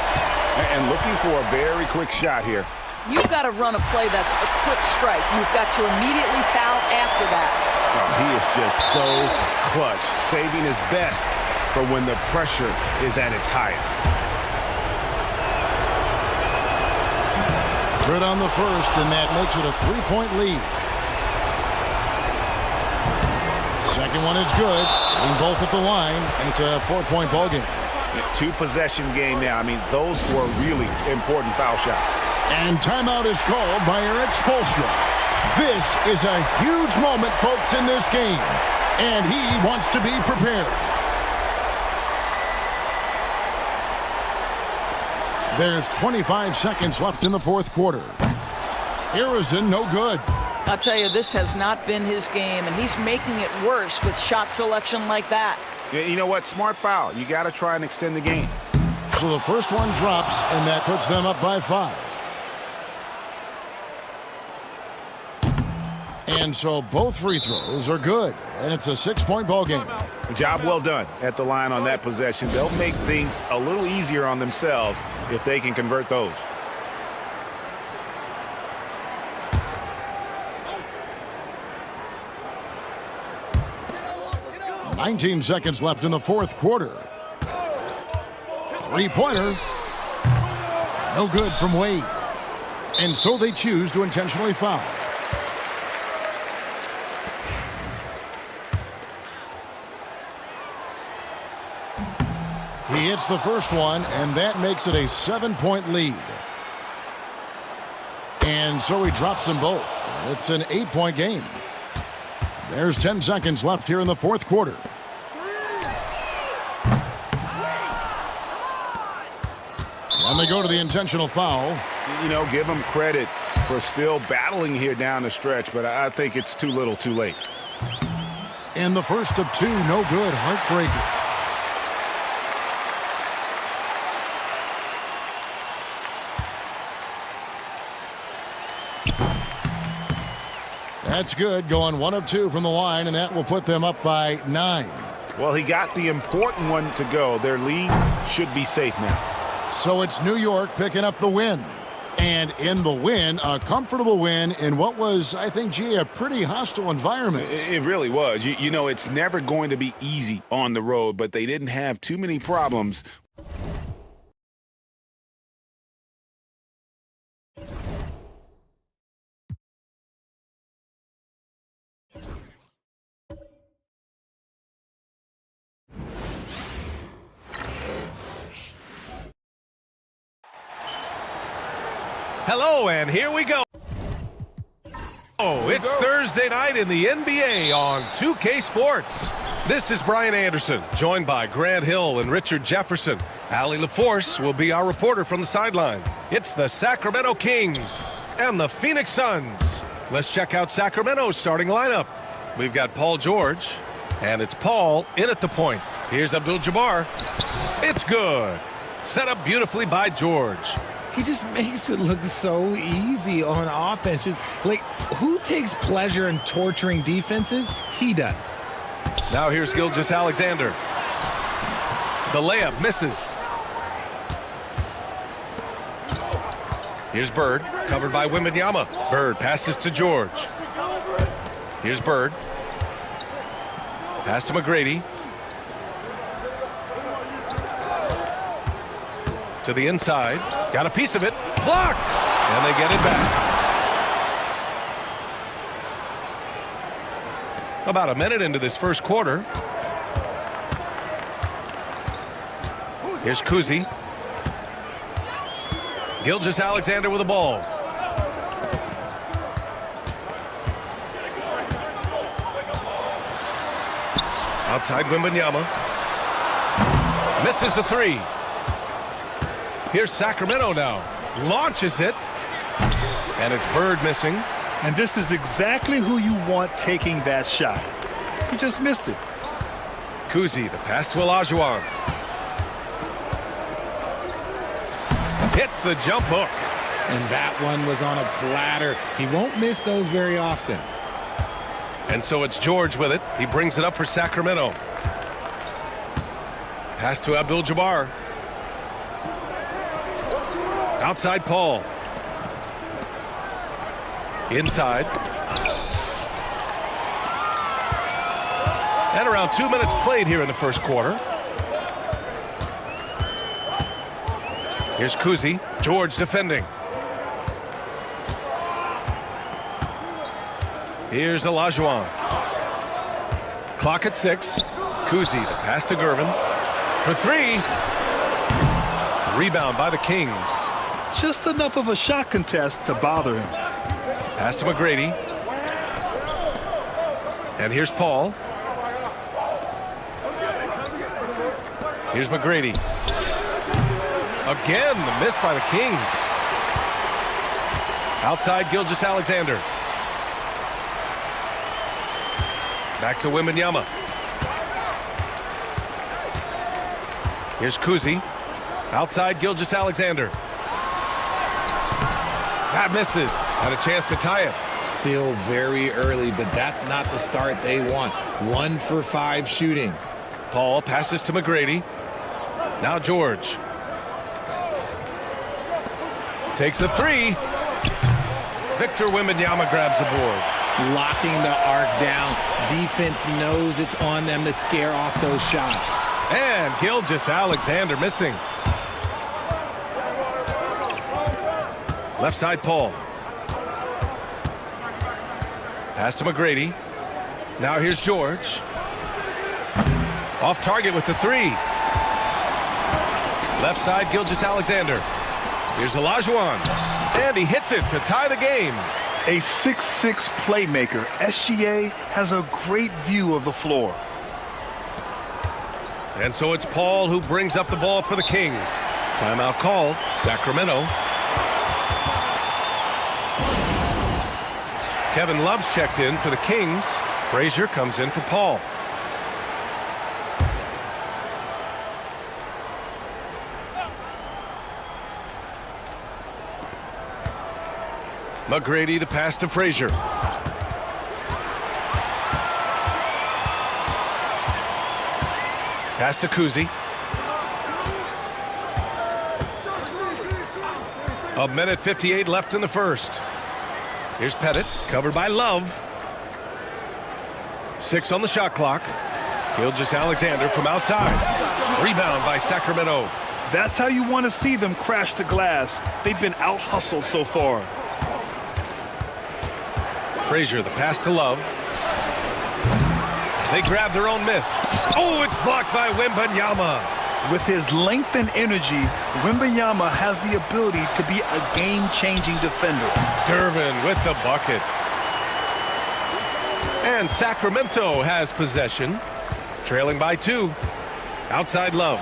And looking for a very quick shot here. You've got to run a play that's a quick strike. You've got to immediately foul after that. Oh, he is just so clutch, saving his best for when the pressure is at its highest. Good on the first, and that makes it a 3-point lead. Second one is good. Getting both at the line, and it's a 4-point ball game. 2-possession game now. I mean, those were really important foul shots. And timeout is called by Eric Spoelstra. This is a huge moment, folks, in this game. And he wants to be prepared. There's 25 seconds left in the fourth quarter. Arizin, no good. I'll tell you, this has not been his game, and he's making it worse with shot selection like that. Yeah, you know what? Smart foul. You got to try and extend the game. So the first one drops, and that puts them up by 5. And so both free throws are good, and it's a 6-point ball game. Job well done at the line on that possession. They'll make things a little easier on themselves if they can convert those. "19 seconds left in the fourth quarter. Three-pointer. No good from Wade. And so they choose to intentionally foul. He hits the first one, and that makes it a 7-point lead. And so he drops them both. It's an 8-point game. There's 10 seconds left here in the fourth quarter. And they go to the intentional foul. You know, give him credit for still battling here down the stretch, but I think it's too little too late. And the first of two, no good, heartbreaker. That's good, going 1 of 2 from the line, and that will put them up by 9. Well, he got the important one to go. Their lead should be safe now. So it's New York picking up the win. And in the win, a comfortable win in what was, I think, G, a pretty hostile environment. It really was. You know, it's never going to be easy on the road, but they didn't have too many problems. Hello, and here we go. Oh, it's Thursday night in the NBA on 2K Sports. This is Brian Anderson, joined by Grant Hill and Richard Jefferson. Allie LaForce will be our reporter from the sideline. It's the Sacramento Kings and the Phoenix Suns. Let's check out Sacramento's starting lineup. We've got Paul George, and it's Paul in at the point. Here's Abdul-Jabbar. It's good. Set up beautifully by George. He just makes it look so easy on offense. Like, who takes pleasure in torturing defenses? He does. Now here's Gilgeous-Alexander. The layup misses. Here's Bird, covered by Wembanyama. Bird passes to George. Here's Bird. Pass to McGrady. To the inside. Got a piece of it. Blocked! And they get it back. About a minute into this first quarter. Here's Kuzi. Gilgeous-Alexander with the ball. Outside Wembanyama. Misses the three. Here's Sacramento now. Launches it. And it's Bird missing. And this is exactly who you want taking that shot. He just missed it. Kuzi, the pass to Olajuwon. Hits the jump hook. And that one was on a platter. He won't miss those very often. And so it's George with it. He brings it up for Sacramento. Pass to Abdul-Jabbar. Outside Paul. Inside. And around 2 minutes played here in the first quarter. Here's Kuzi. George defending. Here's Olajuwon. Clock at 6. Kuzi, the pass to Gervin. For three. Rebound by the Kings. Just enough of a shot contest to bother him. Pass to McGrady. And here's Paul. Here's McGrady. Again, the miss by the Kings. Outside Gilgeous-Alexander. Back to Wembanyama. Here's Kuzi. Outside Gilgeous-Alexander. That misses. Had a chance to tie it. Still very early, but that's not the start they want. 1 for 5 shooting. Paul passes to McGrady. Now George. Takes a three. Victor Wembanyama grabs the board. Locking the arc down. Defense knows it's on them to scare off those shots. And Gilgeous-Alexander missing. Left side, Paul. Pass to McGrady. Now here's George. Off target with the three. Left side, Gilgeous-Alexander. Here's Olajuwon. And he hits it to tie the game. A 6'6" playmaker, SGA has a great view of the floor. And so it's Paul who brings up the ball for the Kings. Timeout called, Sacramento. Kevin Love's checked in for the Kings. Frazier comes in for Paul. McGrady, the pass to Frazier. Pass to Kuzi. A minute 58 left in the first. Here's Pettit, covered by Love. 6 on the shot clock. Gilgeous-Alexander from outside. Rebound by Sacramento. That's how you want to see them crash the glass. They've been out-hustled so far. Frazier, the pass to Love. They grab their own miss. Oh, it's blocked by Wembanyama. With his length and energy, Wembanyama has the ability to be a game-changing defender. Gervin with the bucket. And Sacramento has possession, trailing by 2. Outside Love.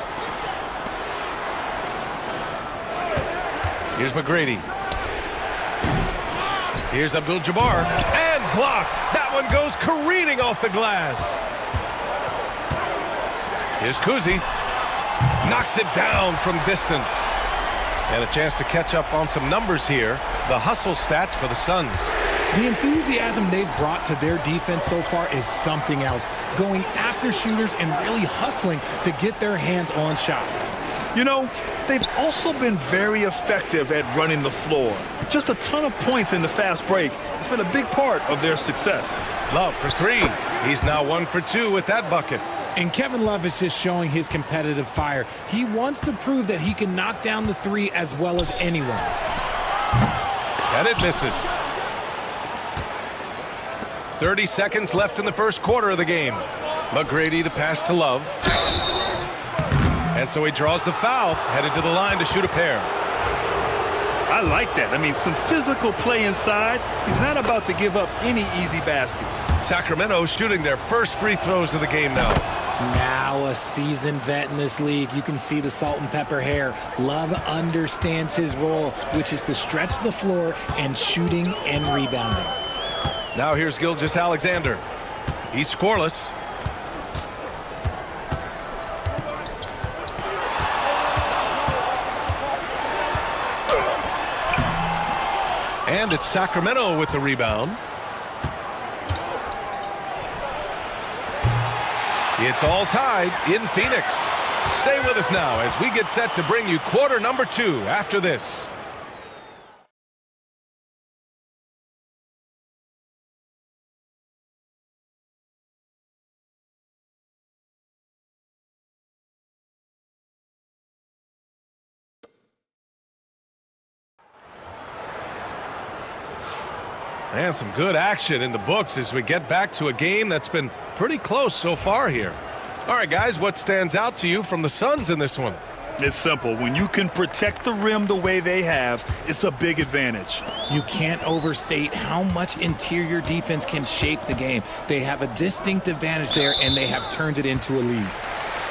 Here's McGrady. Here's Abdul-Jabbar, and blocked. That one goes careening off the glass. Here's Kuzi. Knocks it down from distance. And a chance to catch up on some numbers here. The hustle stats for the Suns. The enthusiasm they've brought to their defense so far is something else. Going after shooters and really hustling to get their hands on shots. You know, they've also been very effective at running the floor. Just a ton of points in the fast break. It's been a big part of their success. Love for 3. He's now 1 for 2 with that bucket. And Kevin Love is just showing his competitive fire. He wants to prove that he can knock down the 3 as well as anyone. And it misses. 30 seconds left in the first quarter of the game. McGrady, the pass to Love. And so he draws the foul, headed to the line to shoot a pair. I like that. I mean, some physical play inside. He's not about to give up any easy baskets. Sacramento shooting their first free throws of the game now. Now a seasoned vet in this league. You can see the salt and pepper hair. Love understands his role, which is to stretch the floor and shooting and rebounding. Now here's Gilgeous-Alexander. He's scoreless. And it's Sacramento with the rebound. It's all tied in Phoenix. Stay with us now as we get set to bring you quarter number 2 after this. And some good action in the books as we get back to a game that's been pretty close so far here. All right, guys, what stands out to you from the Suns in this one? It's simple. When you can protect the rim the way they have, it's a big advantage. You can't overstate how much interior defense can shape the game. They have a distinct advantage there, and they have turned it into a lead.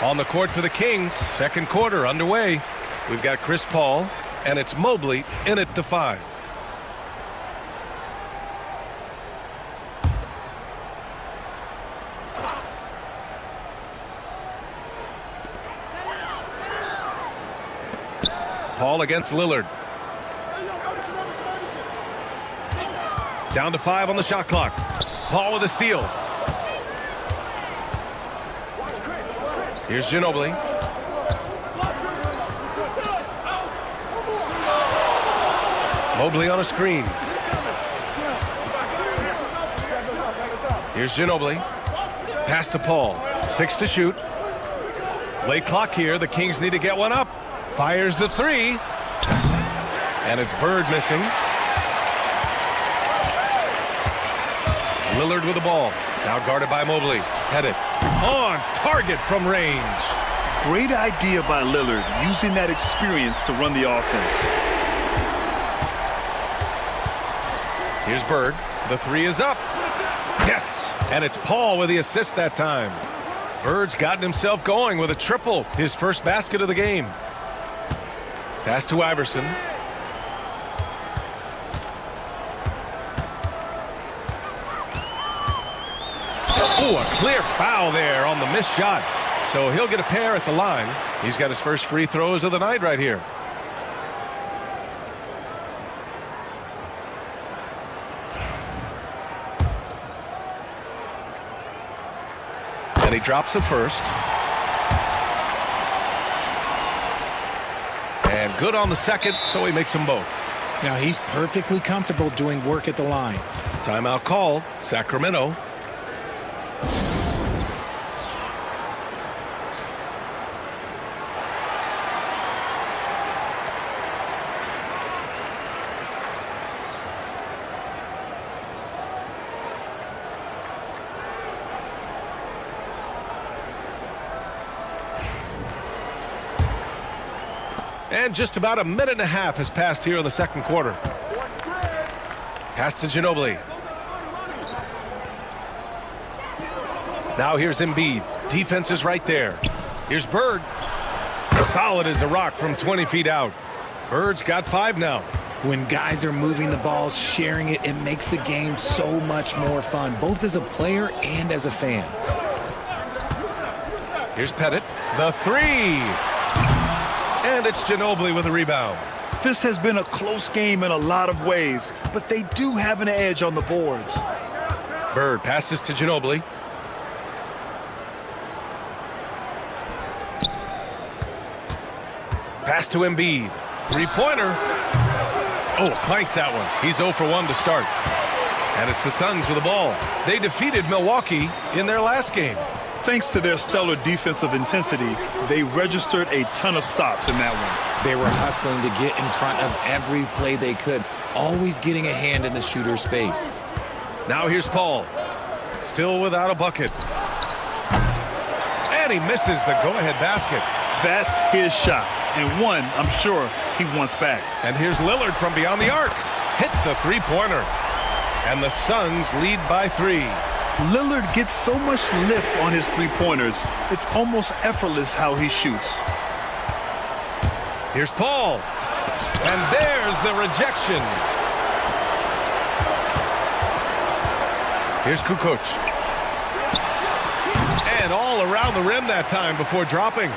On the court for the Kings, second quarter underway. We've got Chris Paul, and it's Mobley in at the 5. Paul against Lillard. Down to 5 on the shot clock. Paul with a steal. Here's Ginobili. Mobley on a screen. Here's Ginobili. Pass to Paul. 6 to shoot. Late clock here. The Kings need to get one up. Fires the 3. And it's Bird missing. Lillard with the ball. Now guarded by Mobley. Pettit on target from range. Great idea by Lillard, using that experience to run the offense. Here's Bird. The three is up. Yes! And it's Paul with the assist that time. Bird's gotten himself going with a triple. His first basket of the game. Pass to Iverson. Oh, a clear foul there on the missed shot. So he'll get a pair at the line. He's got his first free throws of the night right here. And he drops it first. And good on the second, so he makes them both. Now he's perfectly comfortable doing work at the line. Timeout call, Sacramento. And just about a minute and a half has passed here in the second quarter. Pass to Ginobili. Now here's Embiid. Defense is right there. Here's Bird. Solid as a rock from 20 feet out. Bird's got 5 now. When guys are moving the ball, sharing it, it makes the game so much more fun, both as a player and as a fan. Here's Pettit. The three. And it's Ginobili with a rebound. This has been a close game in a lot of ways, but they do have an edge on the boards. Bird passes to Ginobili. Pass to Embiid. Three-pointer. Oh, clanks that one. He's 0 for 1 to start. And it's the Suns with the ball. They defeated Milwaukee in their last game. Thanks to their stellar defensive intensity, they registered a ton of stops in that one. They were hustling to get in front of every play they could, always getting a hand in the shooter's face. Now here's Paul. Still without a bucket. And he misses the go-ahead basket. That's his shot, and one I'm sure he wants back. And here's Lillard from beyond the arc. Hits the three-pointer. And the Suns lead by 3. Lillard gets so much lift on his three-pointers, it's almost effortless how he shoots. Here's Paul. And there's the rejection. Here's Kukoc. And all around the rim that time before dropping.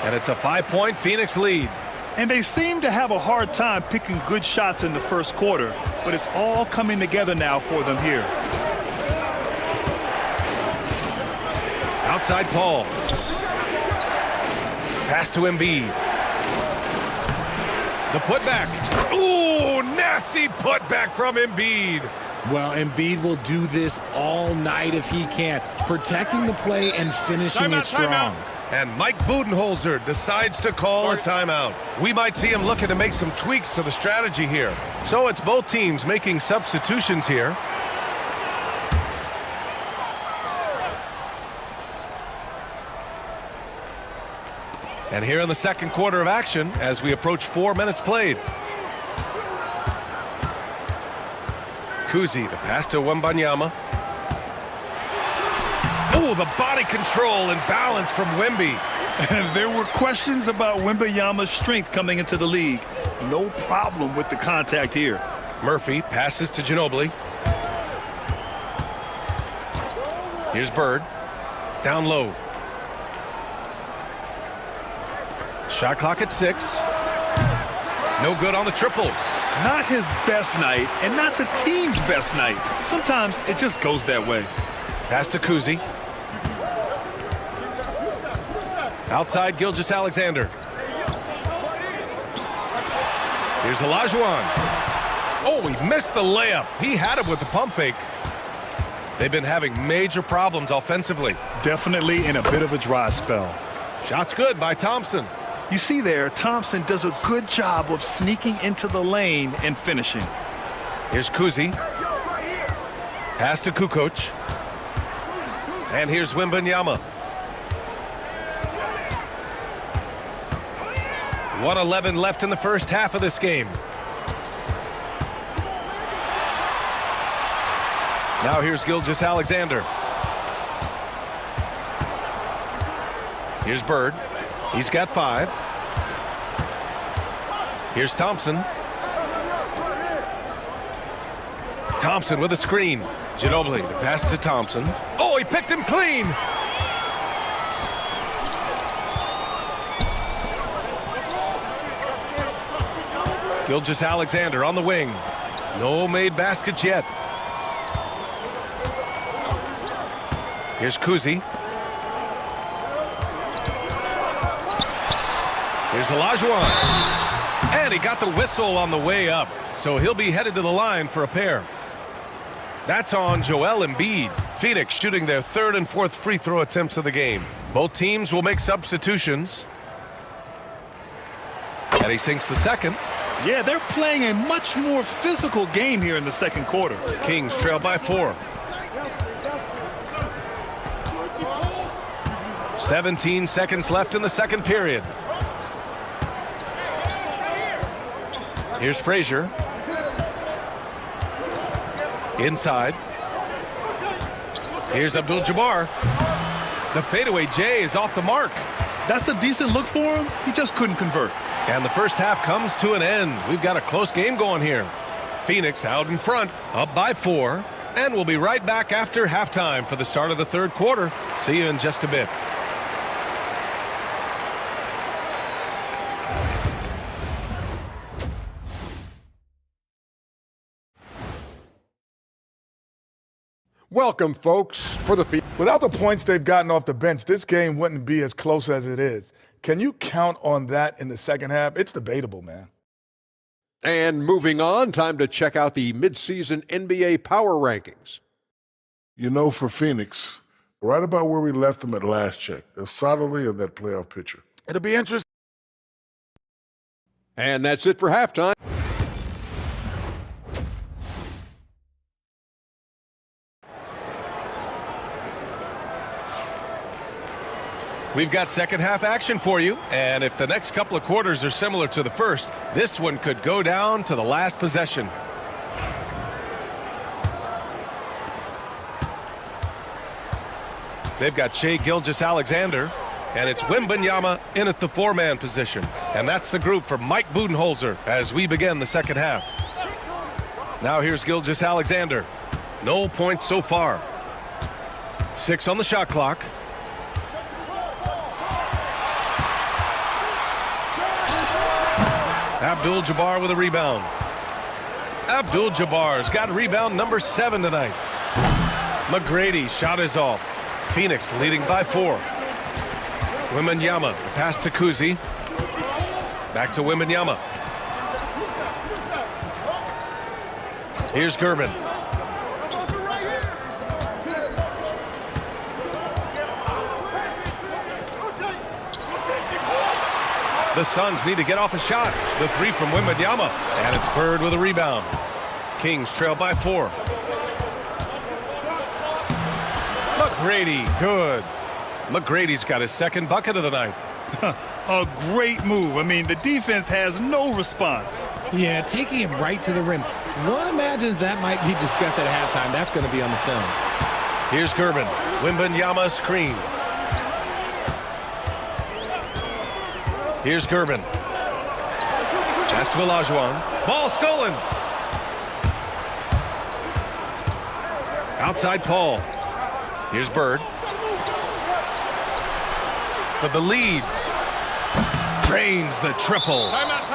And it's a 5-point Phoenix lead. And they seem to have a hard time picking good shots in the first quarter, but it's all coming together now for them here. Outside Paul. Pass to Embiid. The putback. Ooh, nasty putback from Embiid. Well, Embiid will do this all night if he can, protecting the play and finishing it strong. And Mike Budenholzer decides to call a timeout. We might see him looking to make some tweaks to the strategy here. So it's both teams making substitutions here. And here in the second quarter of action as we approach 4 minutes played. Kuzi, the pass to Wembanyama. Oh, the body control and balance from Wemby. There were questions about Wembanyama's strength coming into the league. No problem with the contact here. Murphy passes to Ginobili. Here's Bird. Down low. Shot clock at 6. No good on the triple. Not his best night and not the team's best night. Sometimes it just goes that way. Pass to Kuzi. Outside Gilgeous-Alexander. Here's Olajuwon. Oh, he missed the layup. He had it with the pump fake. They've been having major problems offensively. Definitely in a bit of a dry spell. Shot's good by Thompson. You see there, Thompson does a good job of sneaking into the lane and finishing. Here's Kuzi. Pass to Kukoc. And here's Wembanyama. 1:11 left in the first half of this game. Now here's Gilgeous-Alexander. Here's Bird. He's got 5. Here's Thompson. Thompson with a screen. Ginobili, the pass to Thompson. Oh, he picked him clean. Gilgeous-Alexander on the wing. No made baskets yet. Here's Kuzi. Here's Olajuwon. And he got the whistle on the way up. So he'll be headed to the line for a pair. That's on Joel Embiid. Phoenix shooting their 3rd and 4th free throw attempts of the game. Both teams will make substitutions. And he sinks the second. Yeah, they're playing a much more physical game here in the second quarter. Kings trail by 4. 17 seconds left in the second period. Here's Frazier. Inside. Here's Abdul-Jabbar. The fadeaway J is off the mark. That's a decent look for him. He just couldn't convert. And the first half comes to an end. We've got a close game going here. Phoenix out in front, up by 4. And we'll be right back after halftime for the start of the third quarter. See you in just a bit. Welcome, folks, for the Without the points they've gotten off the bench, this game wouldn't be as close as it is. Can you count on that in the second half? It's debatable, man. And moving on, time to check out the midseason NBA power rankings. You know, for Phoenix, right about where we left them at last check. They're solidly in that playoff picture. It'll be interesting. And that's it for halftime. We've got second half action for you, and if the next couple of quarters are similar to the first, this one could go down to the last possession. They've got Shai Gilgeous-Alexander, and it's Wembanyama in at the 4-man position. And that's the group for Mike Budenholzer as we begin the second half. Now here's Gilgeous-Alexander. No points so far. 6 on the shot clock. Abdul-Jabbar with a rebound. Abdul-Jabbar's got rebound number 7 tonight. McGrady's shot is off. Phoenix leading by 4. Wembanyama, the pass to Kuzi. Back to Wembanyama. Here's Gervin. The Suns need to get off a shot. The 3 from Wembanyama. And it's Bird with a rebound. Kings trail by 4. McGrady, good. McGrady's got his second bucket of the night. A great move. I mean, the defense has no response. Yeah, taking it right to the rim. One imagines that might be discussed at halftime. That's going to be on the film. Here's Gervin. Wembanyama screen. Here's Gervin. Pass to Olajuwon. Ball stolen. Outside Paul. Here's Bird. For the lead. Drains the triple.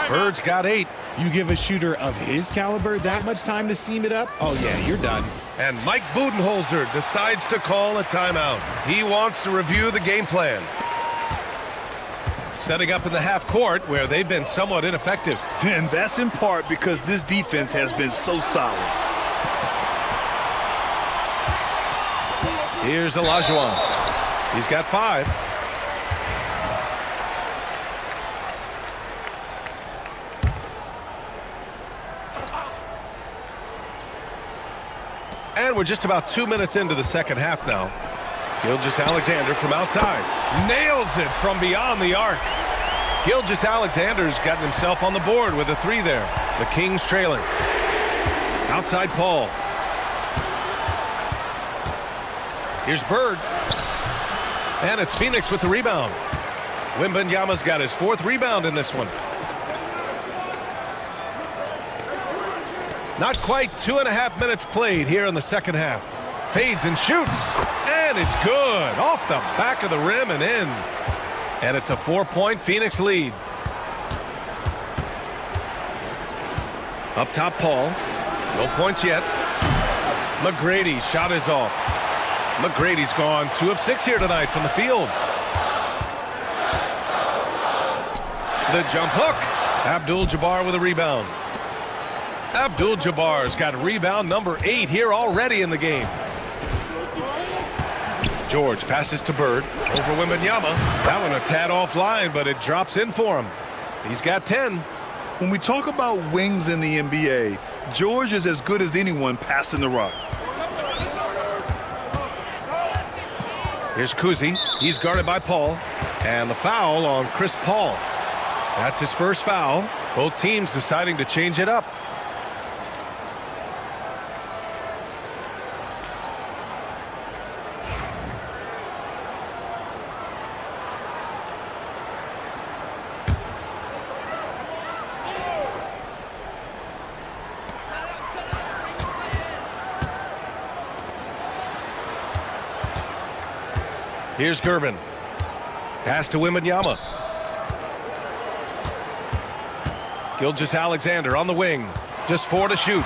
Bird's got 8. You give a shooter of his caliber that much time to seam it up? Oh, yeah, you're done. And Mike Budenholzer decides to call a timeout. He wants to review the game plan. Setting up in the half court where they've been somewhat ineffective. And that's in part because this defense has been so solid. Here's Olajuwon. He's got 5. And we're just about 2 minutes into the second half now. Gilgeous-Alexander from outside. Nails it from beyond the arc. Gilgeous-Alexander's gotten himself on the board with a 3 there. The Kings trailing. Outside Paul. Here's Bird. And it's Phoenix with the rebound. Wembanyama's got his 4th rebound in this one. Not quite 2.5 minutes played here in the second half. Fades and shoots. And it's good. Off the back of the rim and in. And it's a 4-point Phoenix lead. Up top, Paul. No points yet. McGrady's shot is off. McGrady's gone 2 of 6 here tonight from the field. The jump hook. Abdul-Jabbar with a rebound. Abdul-Jabbar's got rebound number 8 here already in the game. George passes to Bird. Over Wembanyama. That one a tad offline, but it drops in for him. He's got 10. When we talk about wings in the NBA, George is as good as anyone passing the rock. Here's Kuzi. He's guarded by Paul. And the foul on Chris Paul. That's his first foul. Both teams deciding to change it up. Here's Gervin. Pass to Wembanyama. Gilgeous-Alexander on the wing. Just 4 to shoot.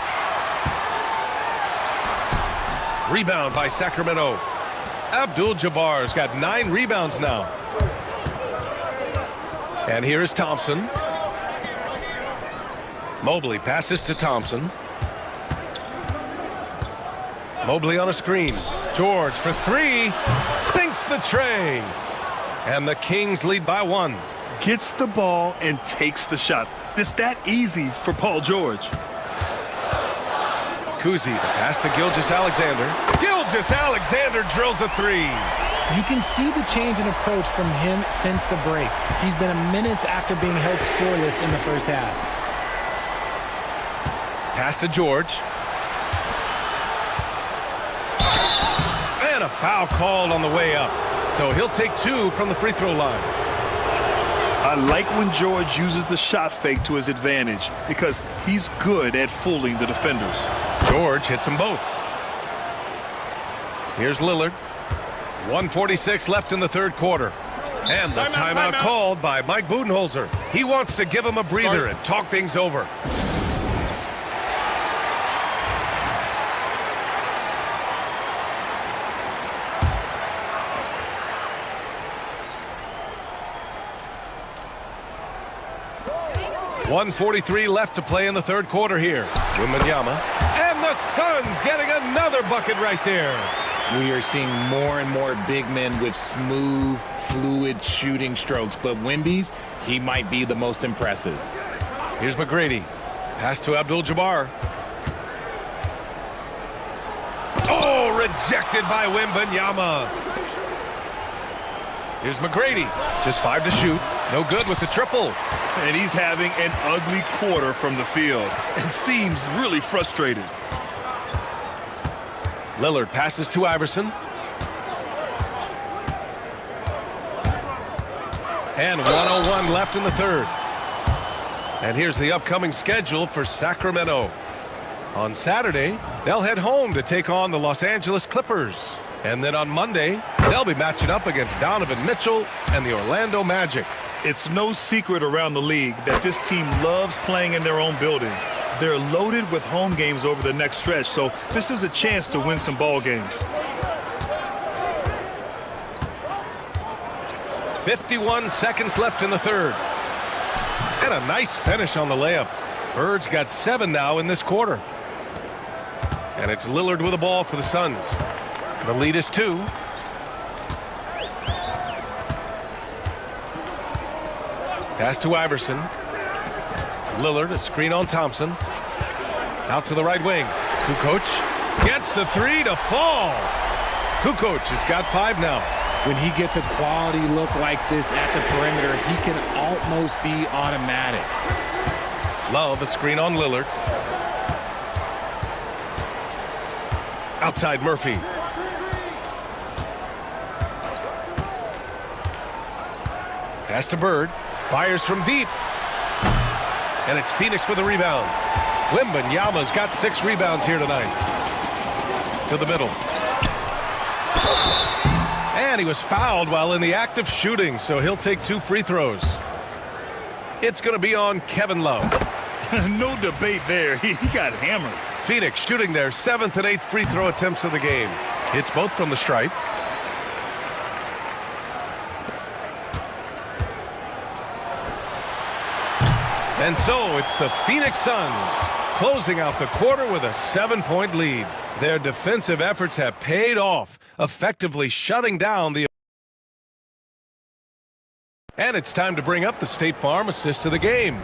Rebound by Sacramento. Abdul-Jabbar's got 9 rebounds now. And here is Thompson. Mobley passes to Thompson. Mobley on a screen. George for 3. Sinks the tray. And the Kings lead by 1. Gets the ball and takes the shot. It's that easy for Paul George. Kuzi, the pass to Gilgeous-Alexander. Gilgeous-Alexander drills a 3. You can see the change in approach from him since the break. He's been a menace after being held scoreless in the first half. Pass to George. And a foul called on the way up. So he'll take 2 from the free throw line. I like when George uses the shot fake to his advantage because he's good at fooling the defenders. George hits them both. Here's Lillard. 1:46 left in the third quarter. And the timeout called by Mike Budenholzer. He wants to give him a breather and talk things over. .143 left to play in the third quarter here. Wembanyama. And the Suns getting another bucket right there. We are seeing more and more big men with smooth, fluid shooting strokes. But Wemby's, he might be the most impressive. Here's McGrady. Pass to Abdul-Jabbar. Oh, rejected by Wembanyama. Here's McGrady. Just 5 to shoot. No good with the triple. And he's having an ugly quarter from the field and seems really frustrated. Lillard passes to Iverson. And 1:01 left in the third. And here's the upcoming schedule for Sacramento. On Saturday, they'll head home to take on the Los Angeles Clippers. And then on Monday, they'll be matching up against Donovan Mitchell and the Orlando Magic. It's no secret around the league that this team loves playing in their own building. They're loaded with home games over the next stretch, so this is a chance to win some ball games. 51 seconds left in the third. And a nice finish on the layup. Bird's got 7 now in this quarter. And it's Lillard with the ball for the Suns. The lead is 2. Pass to Iverson. Lillard, a screen on Thompson. Out to the right wing. Kukoc. Gets the three to fall. Kukoc has got 5 now. When he gets a quality look like this at the perimeter, he can almost be automatic. Love a screen on Lillard. Outside Murphy. Pass to Bird. Fires from deep. And it's Phoenix with a rebound. Wembanyama's got 6 rebounds here tonight. To the middle. And he was fouled while in the act of shooting, so he'll take 2 free throws. It's going to be on Kevin Love. No debate there. He got hammered. Phoenix shooting their 7th and 8th free throw attempts of the game. Hits both from the stripe. And so it's the Phoenix Suns closing out the quarter with a 7-point lead. Their defensive efforts have paid off, effectively shutting down the... And it's time to bring up the State Farm assist of the game.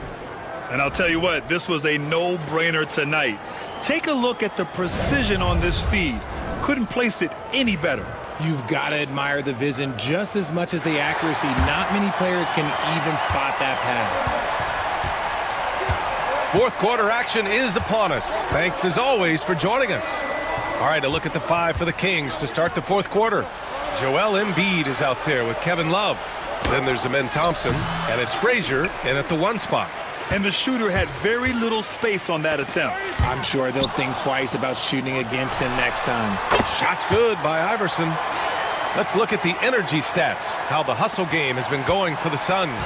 And I'll tell you what, this was a no-brainer tonight. Take a look at the precision on this feed. Couldn't place it any better. You've got to admire the vision just as much as the accuracy. Not many players can even spot that pass. Fourth quarter action is upon us. Thanks as always for joining us. All right, a look at the 5 for the Kings to start the fourth quarter. Joel Embiid is out there with Kevin Love. Then there's Amen Thompson, and it's Frazier in at the 1 spot. And the shooter had very little space on that attempt. I'm sure they'll think twice about shooting against him next time. Shot's good by Iverson. Let's look at the energy stats, how the hustle game has been going for the Suns.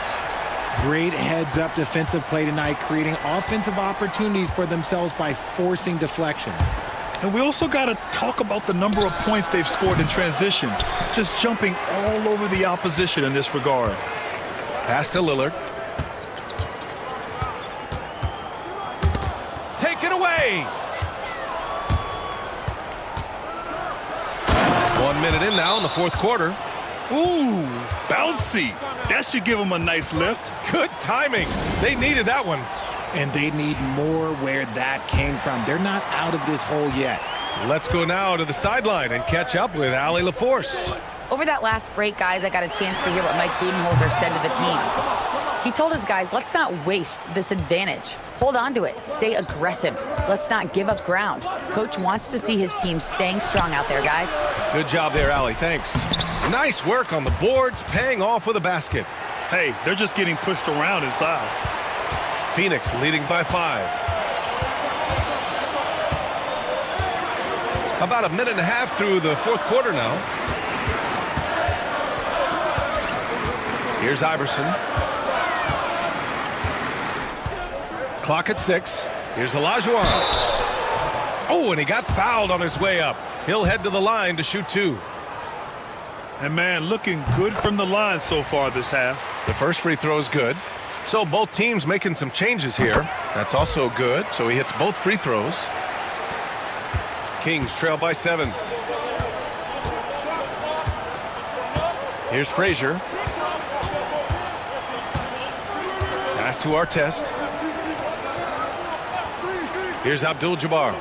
Great heads-up defensive play tonight, creating offensive opportunities for themselves by forcing deflections. And we also got to talk about the number of points they've scored in transition, just jumping all over the opposition in this regard. Pass to Lillard. Take it away. 1 minute in now in the fourth quarter. Ooh, bouncy. That should give them a nice lift. Good timing. They needed that one. And they need more where that came from. They're not out of this hole yet. Let's go now to the sideline and catch up with Allie LaForce. Over that last break, guys, I got a chance to hear what Mike Budenholzer said to the team. He told his guys, let's not waste this advantage. Hold on to it. Stay aggressive. Let's not give up ground. Coach wants to see his team staying strong out there, guys. Good job there, Allie. Thanks. Nice work on the boards, paying off with a basket. Hey, they're just getting pushed around inside. Phoenix leading by 5. About a minute and a half through the fourth quarter now. Here's Iverson. Clock at 6. Here's Olajuwon. Oh, and he got fouled on his way up. He'll head to the line to shoot 2. And man, looking good from the line so far this half. The first free throw is good. So both teams making some changes here. That's also good. So he hits both free throws. Kings trail by 7. Here's Frazier. Pass to Artest. Here's Abdul-Jabbar.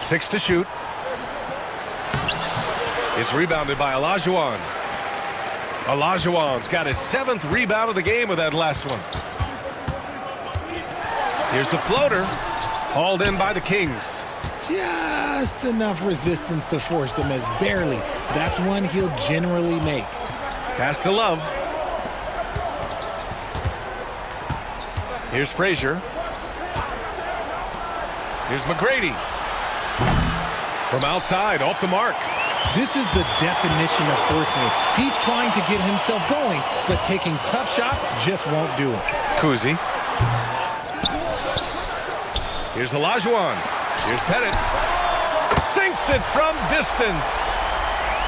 6 to shoot. It's rebounded by Olajuwon. Olajuwon's got his 7th rebound of the game with that last one. Here's the floater. Hauled in by the Kings. Just enough resistance to force them as barely. That's one he'll generally make. Pass to Love. Here's Frazier. Here's McGrady. From outside, off the mark. This is the definition of forcing it. He's trying to get himself going, but taking tough shots just won't do it. Kuzi. Here's Olajuwon. Here's Pettit. Sinks it from distance.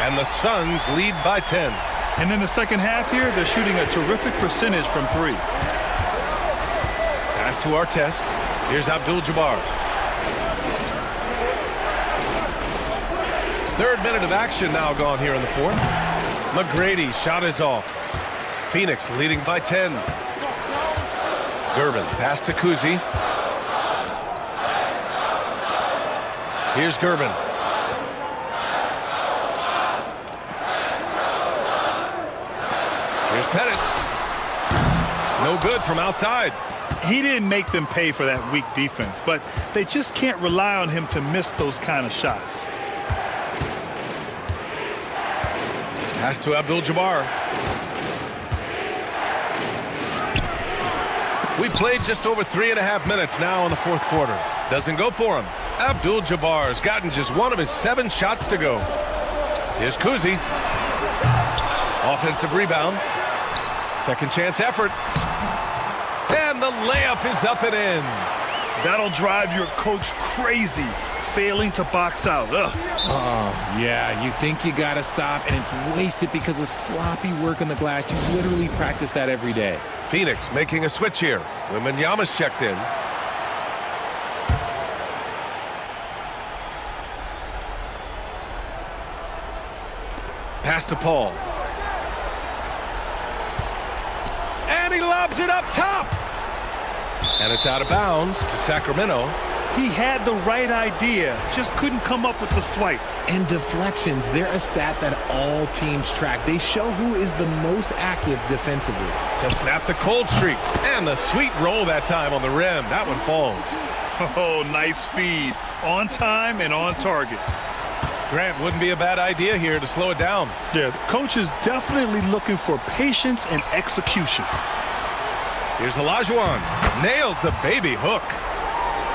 And the Suns lead by 10. And in the second half here, they're shooting a terrific percentage from 3. Pass to Artest. Here's Abdul-Jabbar. 3rd minute of action now gone here in the 4th. McGrady shot is off. Phoenix leading by 10. Gervin pass to Kuzi. Here's Gervin. Here's Pettit. No good from outside. He didn't make them pay for that weak defense, but they just can't rely on him to miss those kind of shots. Pass to Abdul-Jabbar. We played just over 3.5 minutes now in the fourth quarter. Doesn't go for him. Abdul-Jabbar's gotten just one of his 7 shots to go. Here's Kuzi. Offensive rebound. Second chance effort. And the layup is up and in. That'll drive your coach crazy, failing to box out. Ugh. Oh, yeah, you think you got to stop, and it's wasted because of sloppy work on the glass. You literally practice that every day. Phoenix making a switch here. Wembanyama's checked in. Pass to Paul. And he lobs it up top. And it's out of bounds to Sacramento. He had the right idea, just couldn't come up with the swipe. And deflections, they're a stat that all teams track. They show who is the most active defensively. To snap the cold streak. And the sweet roll that time on the rim. That one falls. Oh, nice feed. On time and on target. Grant, wouldn't be a bad idea here to slow it down. Yeah, the coach is definitely looking for patience and execution. Here's Olajuwon. Nails the baby hook.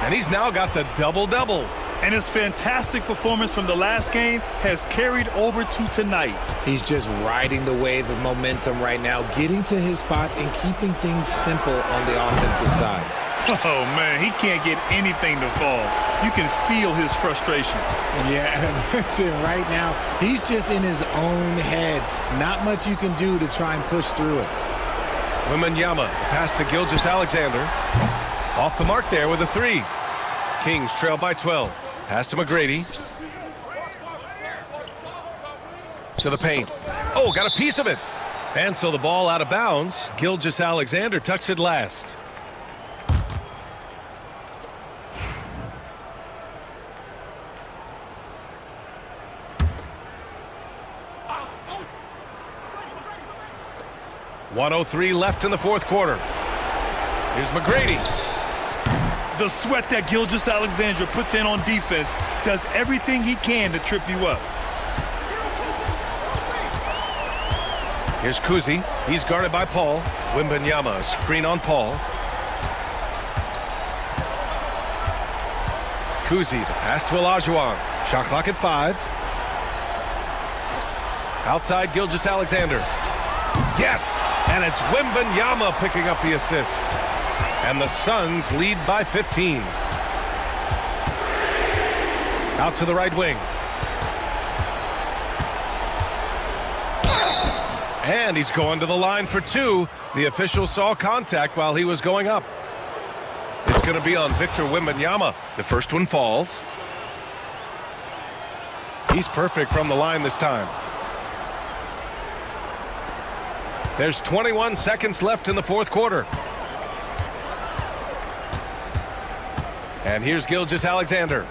And he's now got the double-double. And his fantastic performance from the last game has carried over to tonight. He's just riding the wave of momentum right now, getting to his spots and keeping things simple on the offensive side. Oh, man, he can't get anything to fall. You can feel his frustration. Yeah, right now, he's just in his own head. Not much you can do to try and push through it. Wembanyama, pass to Gilgeous-Alexander. Off the mark there with a 3. Kings trail by 12. Pass to McGrady. To the paint. Oh, got a piece of it. And so the ball out of bounds. Gilgeous-Alexander tucks it last. .103 left in the fourth quarter. Here's McGrady. The sweat that Gilgeous-Alexander puts in on defense does everything he can to trip you up. Here's Kuzi. He's guarded by Paul. Wembanyama, screen on Paul. Kuzi, the pass to Olajuwon. Shot clock at 5. Outside Gilgeous-Alexander. Yes! And it's Wembanyama picking up the assist. And the Suns lead by 15. Out to the right wing. And he's going to the line for 2. The official saw contact while he was going up. It's going to be on Victor Wembanyama. The first one falls. He's perfect from the line this time. There's 21 seconds left in the fourth quarter. And here's Gilgeous-Alexander.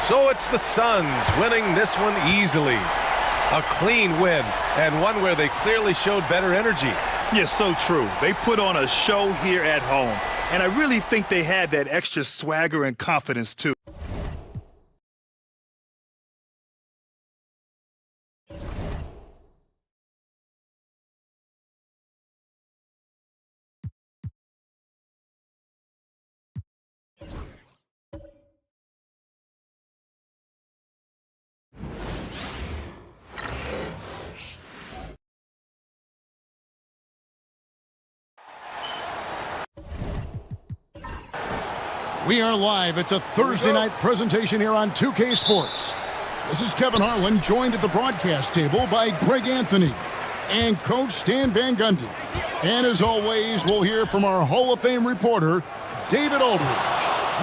So it's the Suns winning this one easily. A clean win, and one where they clearly showed better energy. Yeah, so true. They put on a show here at home, and I really think they had that extra swagger and confidence, too. We are live. It's a Thursday night presentation here on 2K Sports. This is Kevin Harlan, joined at the broadcast table by Greg Anthony and Coach Stan Van Gundy. And as always, we'll hear from our Hall of Fame reporter, David Aldridge.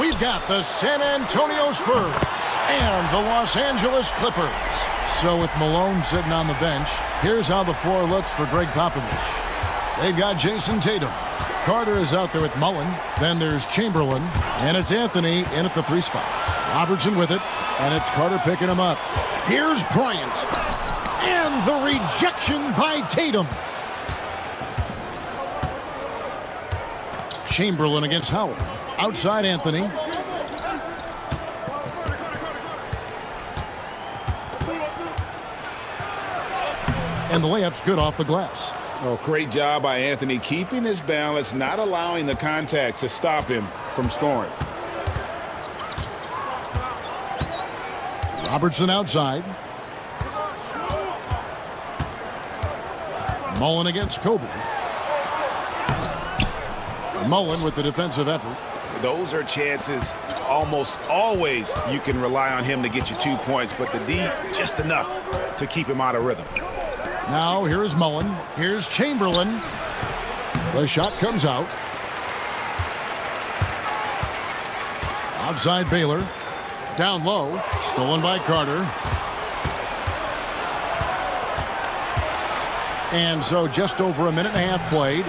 we've got the San Antonio Spurs and the Los Angeles Clippers. So with Malone sitting on the bench, here's how the floor looks for Greg Popovich. They've got Jason Tatum. Carter is out there with Mullen. Then there's Chamberlain, and it's Anthony in at the 3 spot. Robertson with it, and it's Carter picking him up. Here's Bryant, and the rejection by Tatum. Chamberlain against Howard. Outside Anthony. And the layup's good off the glass. Oh, great job by Anthony keeping his balance, not allowing the contact to stop him from scoring. Robertson outside. Mullen against Kobe. Mullen with the defensive effort. Those are chances almost always you can rely on him to get you 2 points, but the D just enough to keep him out of rhythm. Now here's Mullen. Here's Chamberlain. The shot comes out. Outside Baylor. Down low. Stolen by Carter. And so just over a minute and a half played.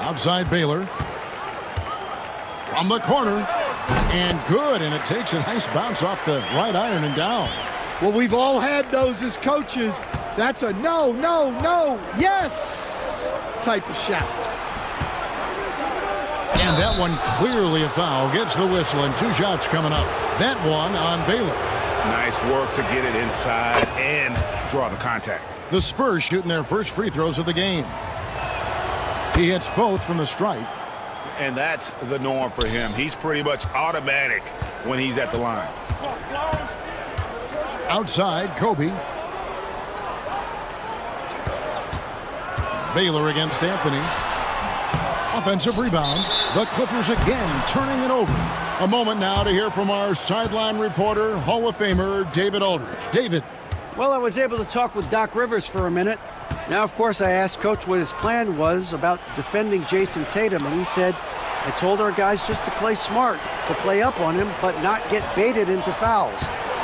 Outside Baylor. From the corner. And good. And it takes a nice bounce off the right iron and down. Well, we've all had those as coaches. That's a no, no, no, yes type of shot. And that one clearly a foul. Gets the whistle, and 2 shots coming up. That one on Baylor. Nice work to get it inside and draw the contact. The Spurs shooting their first free throws of the game. He hits both from the stripe. And that's the norm for him. He's pretty much automatic when he's at the line. Outside, Kobe. Baylor against Anthony. Offensive rebound. The Clippers again turning it over. A moment now to hear from our sideline reporter, Hall of Famer David Aldridge. David. Well, I was able to talk with Doc Rivers for a minute. Now, of course, I asked Coach what his plan was about defending Jason Tatum, and he said, I told our guys just to play smart, to play up on him, but not get baited into fouls,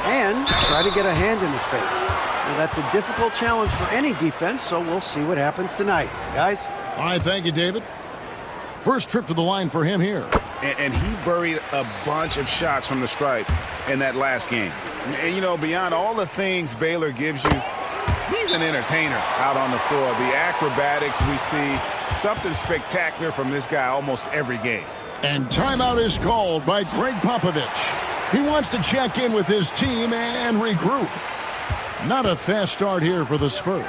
and try to get a hand in his face. Now, that's a difficult challenge for any defense, so we'll see what happens tonight. Guys? All right, thank you, David. First trip to the line for him here. And he buried a bunch of shots from the stripe in that last game. And, you know, beyond all the things Baylor gives you, he's an entertainer out on the floor. The acrobatics we see, something spectacular from this guy almost every game. And timeout is called by Greg Popovich. He wants to check in with his team and regroup. Not a fast start here for the Spurs.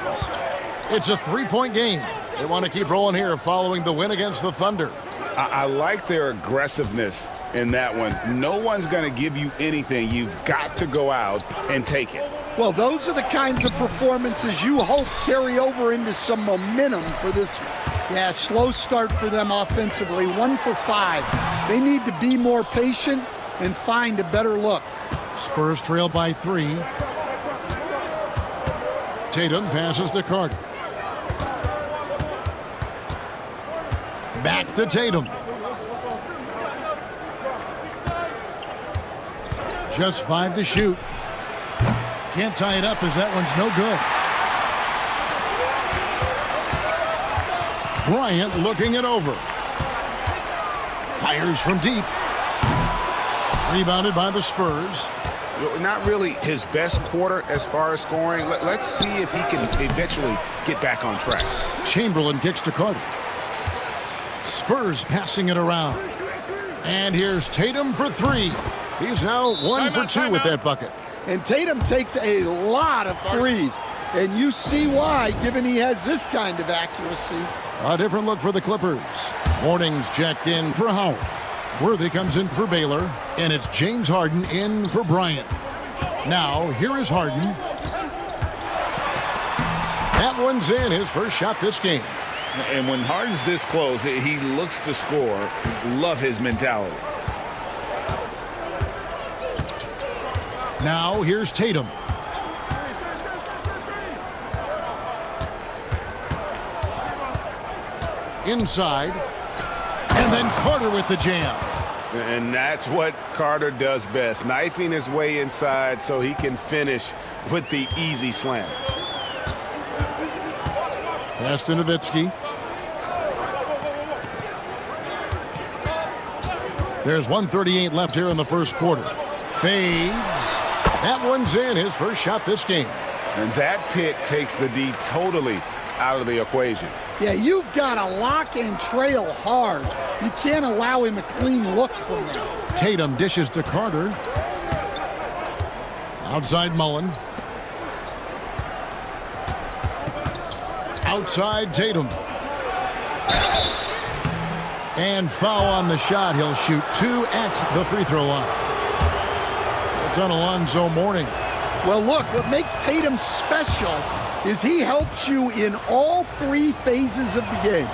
It's a 3-point game. They want to keep rolling here following the win against the Thunder. I like their aggressiveness in that one. No one's going to give you anything. You've got to go out and take it. Well, those are the kinds of performances you hope carry over into some momentum for this one. Yeah, slow start for them offensively, 1 for 5. They need to be more patient and find a better look. Spurs trail by 3. Tatum passes to Carter. Back to Tatum. Just 5 to shoot. Can't tie it up as that one's no good. Bryant looking it over. Fires from deep. Rebounded by the Spurs. Not really his best quarter as far as scoring. Let's see if he can eventually get back on track. Chamberlain kicks to Carter. Spurs passing it around. And here's Tatum for 3. He's now 1 for 2 with that bucket. And Tatum takes a lot of threes. And you see why, given he has this kind of accuracy. A different look for the Clippers. Morning's checked in for Howard. Worthy comes in for Baylor. And it's James Harden in for Bryant. Now, here is Harden. That one's in, his first shot this game. And when Harden's this close, he looks to score. Love his mentality. Now, here's Tatum. Inside. And then Carter with the jam. And that's what Carter does best, knifing his way inside so he can finish with the easy slam. Pass to Nowitzki. There's 1:38 left here in the first quarter. Fades. That one's in, his first shot this game. And that pick takes the D totally out of the equation. Yeah, you've got to lock and trail hard. You can't allow him a clean look from there. Tatum dishes to Carter. Outside Mullen. Outside Tatum. And foul on the shot. He'll shoot 2 at the free throw line. It's on Alonzo Mourning. Well, look, what makes Tatum special is he helps you in all 3 phases of the game.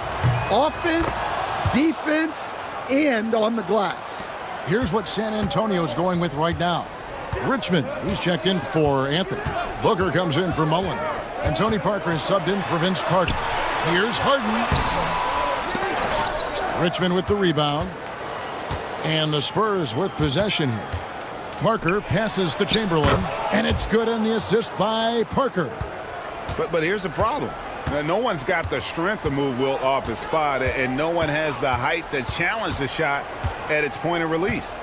Offense, defense, and on the glass. Here's what San Antonio's going with right now. Richmond, he's checked in for Anthony. Booker comes in for Mullen. And Tony Parker is subbed in for Vince Carter. Here's Harden. Richmond with the rebound. And the Spurs with possession here. Parker passes to Chamberlain. And it's good on the assist by Parker. But here's the problem. No one's got the strength to move Wilt off his spot, and no one has the height to challenge the shot at its point of release.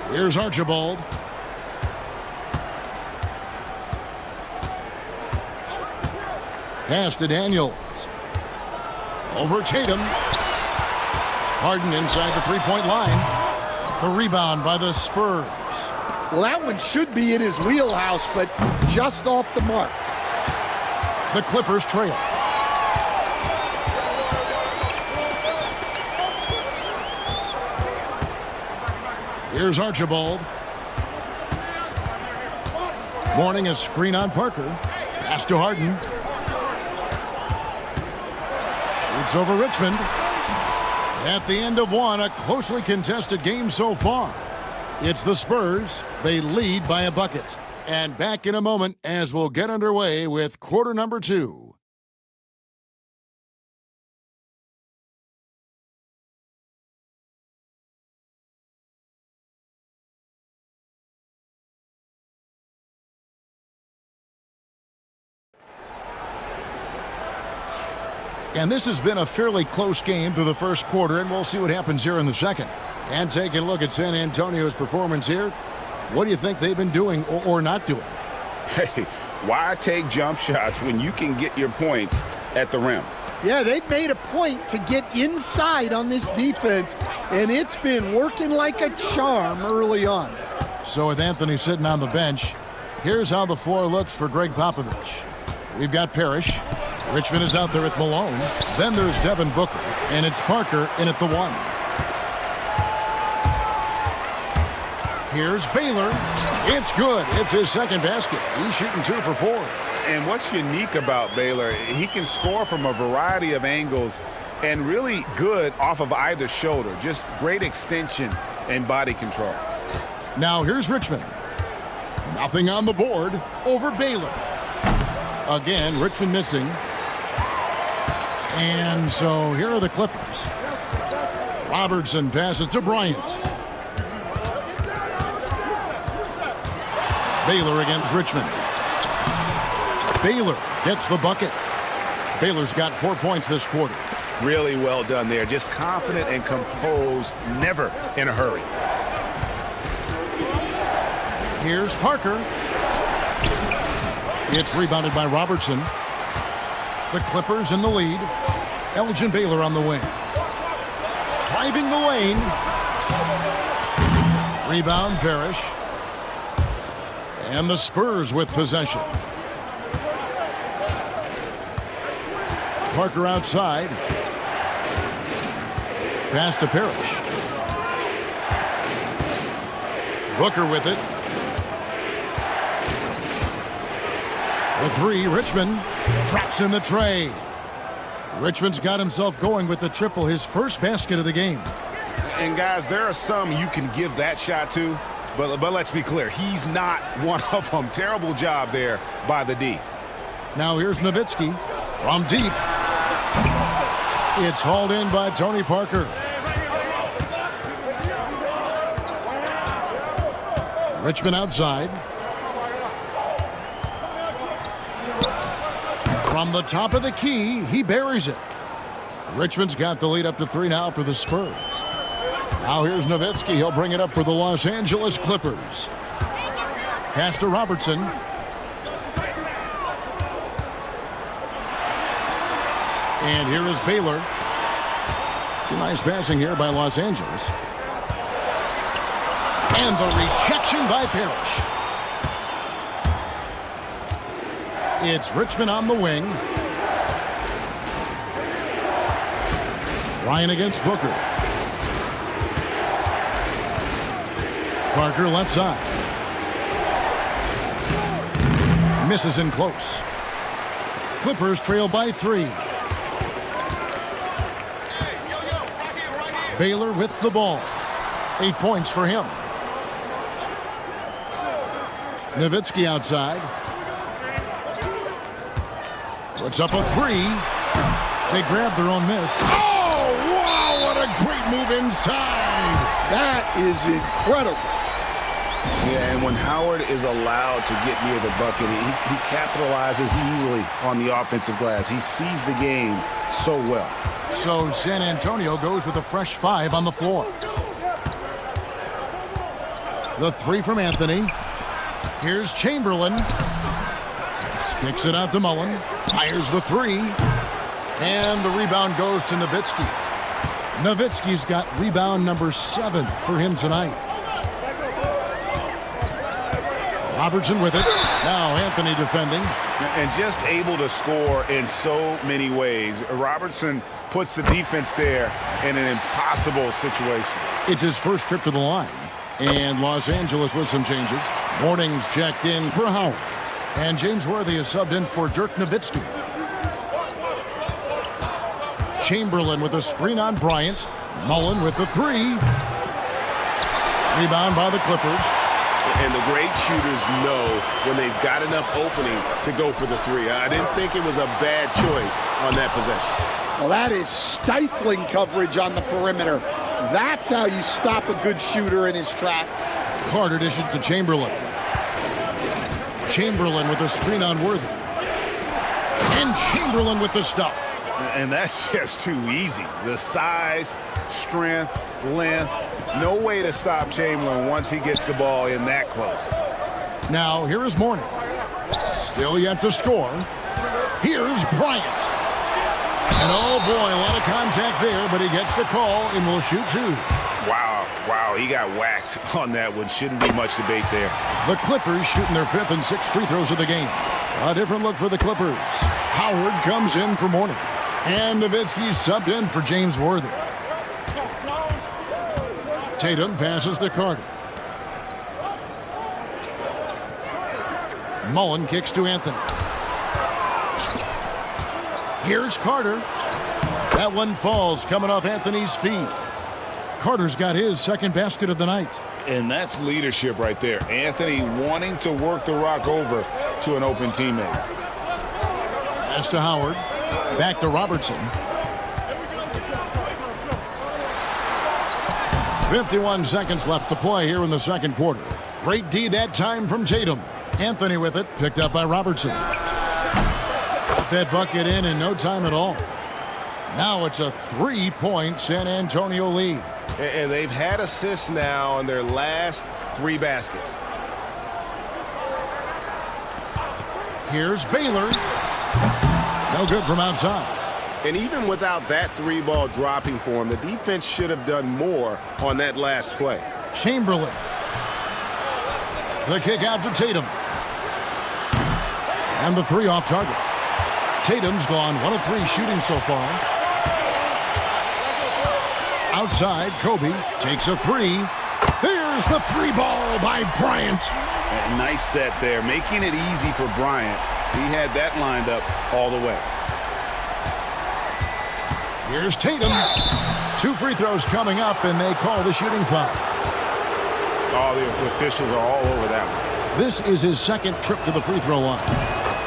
Here's Archibald. Pass to Daniels. Over Tatum. Harden inside the three-point line. The rebound by the Spurs. Well, that one should be in his wheelhouse, but just off the mark. The Clippers trail. Here's Archibald. Mourning a screen on Parker. Pass to Harden. Shoots over Richmond. At the end of one, a closely contested game so far. It's the Spurs. They lead by a bucket. And back in a moment as we'll get underway with quarter number 2. And this has been a fairly close game through the first quarter, and we'll see what happens here in the second. And taking a look at San Antonio's performance here, what do you think they've been doing or not doing? Hey, why take jump shots when you can get your points at the rim? Yeah, they've made a point to get inside on this defense, and it's been working like a charm early on. So with Anthony sitting on the bench, here's how the floor looks for Greg Popovich. We've got Parrish. Richmond is out there at Malone. Then there's Devin Booker, and it's Parker in at the 1. Here's Baylor. It's good. It's his second basket. He's shooting 2 for 4. And what's unique about Baylor, he can score from a variety of angles and really good off of either shoulder. Just great extension and body control. Now here's Richmond. Nothing on the board over Baylor. Again, Richmond missing. And so here are the Clippers. Robertson passes to Bryant. Baylor against Richmond. Baylor gets the bucket. Baylor's got 4 points this quarter. Really well done there. Just confident and composed, never in a hurry. Here's Parker. It's rebounded by Robertson. The Clippers in the lead. Elgin Baylor on the wing. Driving the lane. Rebound Parrish. And the Spurs with possession. Parker outside. Pass to Parrish. Booker with it. For 3, Richmond traps in the tray. Richmond's got himself going with the triple, his first basket of the game. And guys, there are some you can give that shot to, but let's be clear, he's not one of them. Terrible job there by the D. Now here's Nowitzki from deep. It's hauled in by Tony Parker. Richmond outside. From the top of the key, he buries it. Richmond's got the lead up to 3 now for the Spurs. Now here's Nowitzki. He'll bring it up for the Los Angeles Clippers. Pass to Robertson. And here is Baylor. Some nice passing here by Los Angeles. And the rejection by Parrish. It's Richmond on the wing. Ryan against Booker. Parker left side. Misses in close. Clippers trail by 3. Baylor with the ball. 8 points for him. Nowitzki outside. Puts up a 3. They grab their own miss. Oh, wow, what a great move inside. That is incredible. Yeah, and when Howard is allowed to get near the bucket, he capitalizes easily on the offensive glass. He sees the game so well. So San Antonio goes with a fresh 5 on the floor. The 3 from Anthony. Here's Chamberlain. Kicks it out to Mullen. Fires the 3. And the rebound goes to Nowitzki. Nowitzki's got rebound number 7 for him tonight. Robertson with it. Now Anthony defending. And just able to score in so many ways. Robertson puts the defense there in an impossible situation. It's his first trip to the line. And Los Angeles with some changes. Morning's checked in for Howard. And James Worthy is subbed in for Dirk Nowitzki. Chamberlain with a screen on Bryant. Mullen with the 3. Rebound by the Clippers. And the great shooters know when they've got enough opening to go for the 3. I didn't think it was a bad choice on that possession. Well, that is stifling coverage on the perimeter. That's how you stop a good shooter in his tracks. Carter dishes to Chamberlain. Chamberlain with a screen on Worthy. And Chamberlain with the stuff. And that's just too easy. The size, strength, length. No way to stop Chamberlain once he gets the ball in that close. Now, here is Morning. Still yet to score. Here's Bryant. And oh boy, a lot of contact there, but he gets the call and will shoot 2. Wow, he got whacked on that one. Shouldn't be much debate there. The Clippers shooting their 5th and 6th free throws of the game. A different look for the Clippers. Howard comes in for Morning. And Nowitzki subbed in for James Worthy. Tatum passes to Carter. Mullen kicks to Anthony. Here's Carter. That one falls coming off Anthony's feet. Carter's got his 2nd basket of the night. And that's leadership right there. Anthony wanting to work the rock over to an open teammate. Pass to Howard. Back to Robertson. 51 seconds left to play here in the 2nd quarter. Great D that time from Tatum. Anthony with it, picked up by Robertson. Got that bucket in no time at all. Now it's a 3-point San Antonio lead. And they've had assists now in their last 3 baskets. Here's Baylor. No good from outside. And even without that 3-ball dropping for him, the defense should have done more on that last play. Chamberlain. The kick out to Tatum. And the 3 off target. Tatum's gone 1 of 3 shooting so far. Outside, Kobe takes a 3. There's the 3-ball by Bryant. A nice set there, making it easy for Bryant. He had that lined up all the way. Here's Tatum. 2 free throws coming up, and they call the shooting foul. Oh, the officials are all over that one. This is his 2nd trip to the free throw line.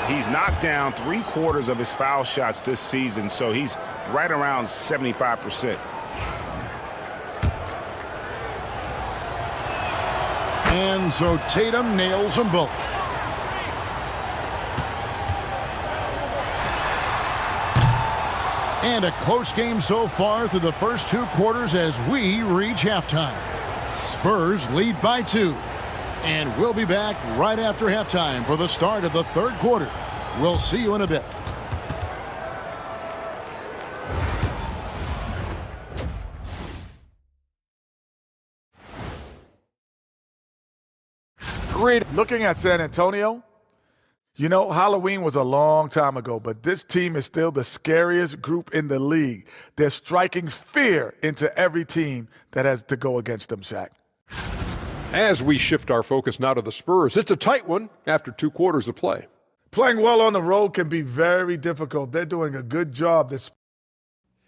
He's knocked down 3/4 of his foul shots this season, so he's right around 75%. And so Tatum nails them both. And a close game so far through the first 2 quarters as we reach halftime. Spurs lead by 2. And we'll be back right after halftime for the start of the 3rd quarter. We'll see you in a bit. Looking at San Antonio, you know, Halloween was a long time ago, but this team is still the scariest group in the league. They're striking fear into every team that has to go against them, Shaq. As we shift our focus now to the Spurs, it's a tight one after 2 quarters of play. Playing well on the road can be very difficult. They're doing a good job.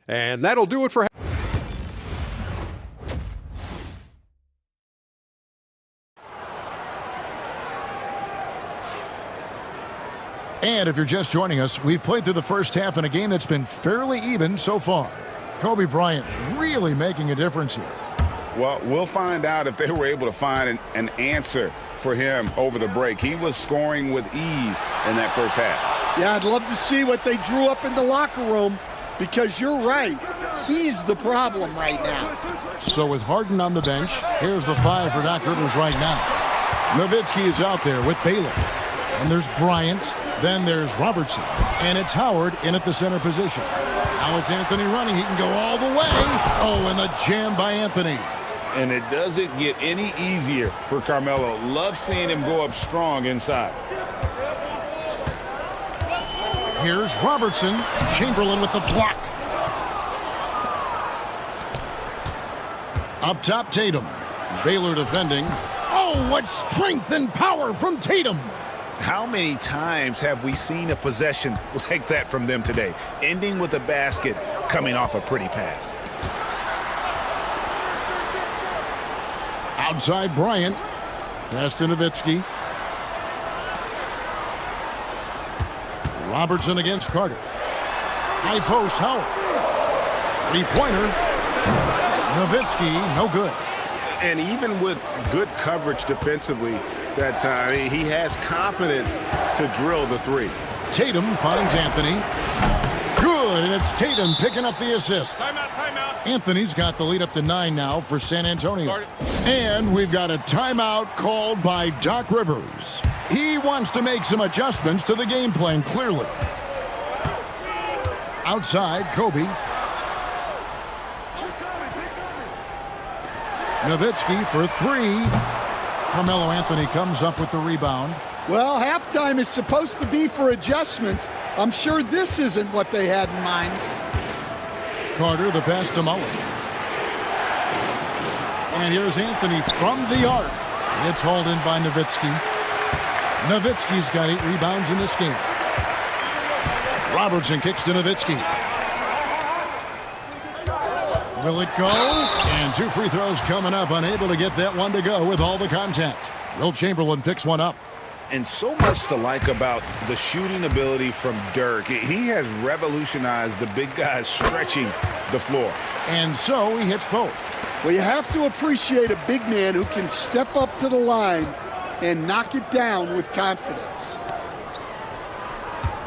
And that'll do it for And if you're just joining us, we've played through the first half in a game that's been fairly even so far. Kobe Bryant really making a difference here. Well, we'll find out if they were able to find an answer for him over the break. He was scoring with ease in that first half. Yeah, I'd love to see what they drew up in the locker room because you're right. He's the problem right now. So with Harden on the bench, here's the 5 for Doc Rivers right now. Nowitzki is out there with Baylor. And there's Bryant. Then there's Robertson. And it's Howard in at the center position. Now it's Anthony running. He can go all the way. Oh, and the jam by Anthony. And it doesn't get any easier for Carmelo. Love seeing him go up strong inside. Here's Robertson. Chamberlain with the block. Up top, Tatum. Baylor defending. Oh, what strength and power from Tatum. How many times have we seen a possession like that from them today, ending with a basket coming off a pretty pass? Outside Bryant. Pass to Nowitzki. Robertson against Carter. High post, Howard. 3-pointer. Nowitzki, no good. And even with good coverage defensively that time, he has confidence to drill the 3. Tatum finds Anthony. Good, and it's Tatum picking up the assist. Timeout. Anthony's got the lead up to 9 now for San Antonio. And we've got a timeout called by Doc Rivers. He wants to make some adjustments to the game plan, clearly. Outside, Kobe. Nowitzki for 3. Carmelo Anthony comes up with the rebound. Well, halftime is supposed to be for adjustments. I'm sure this isn't what they had in mind. Carter, the pass to Mullen. And here's Anthony from the arc. It's hauled in by Nowitzki. Nowitzki's got 8 rebounds in this game. Robertson kicks to Nowitzki. Will it go? And 2 free throws coming up. Unable to get that one to go with all the contact. Will Chamberlain picks one up. And so much to like about the shooting ability from Dirk. He has revolutionized the big guys stretching the floor. And so he hits both. Well, you have to appreciate a big man who can step up to the line and knock it down with confidence.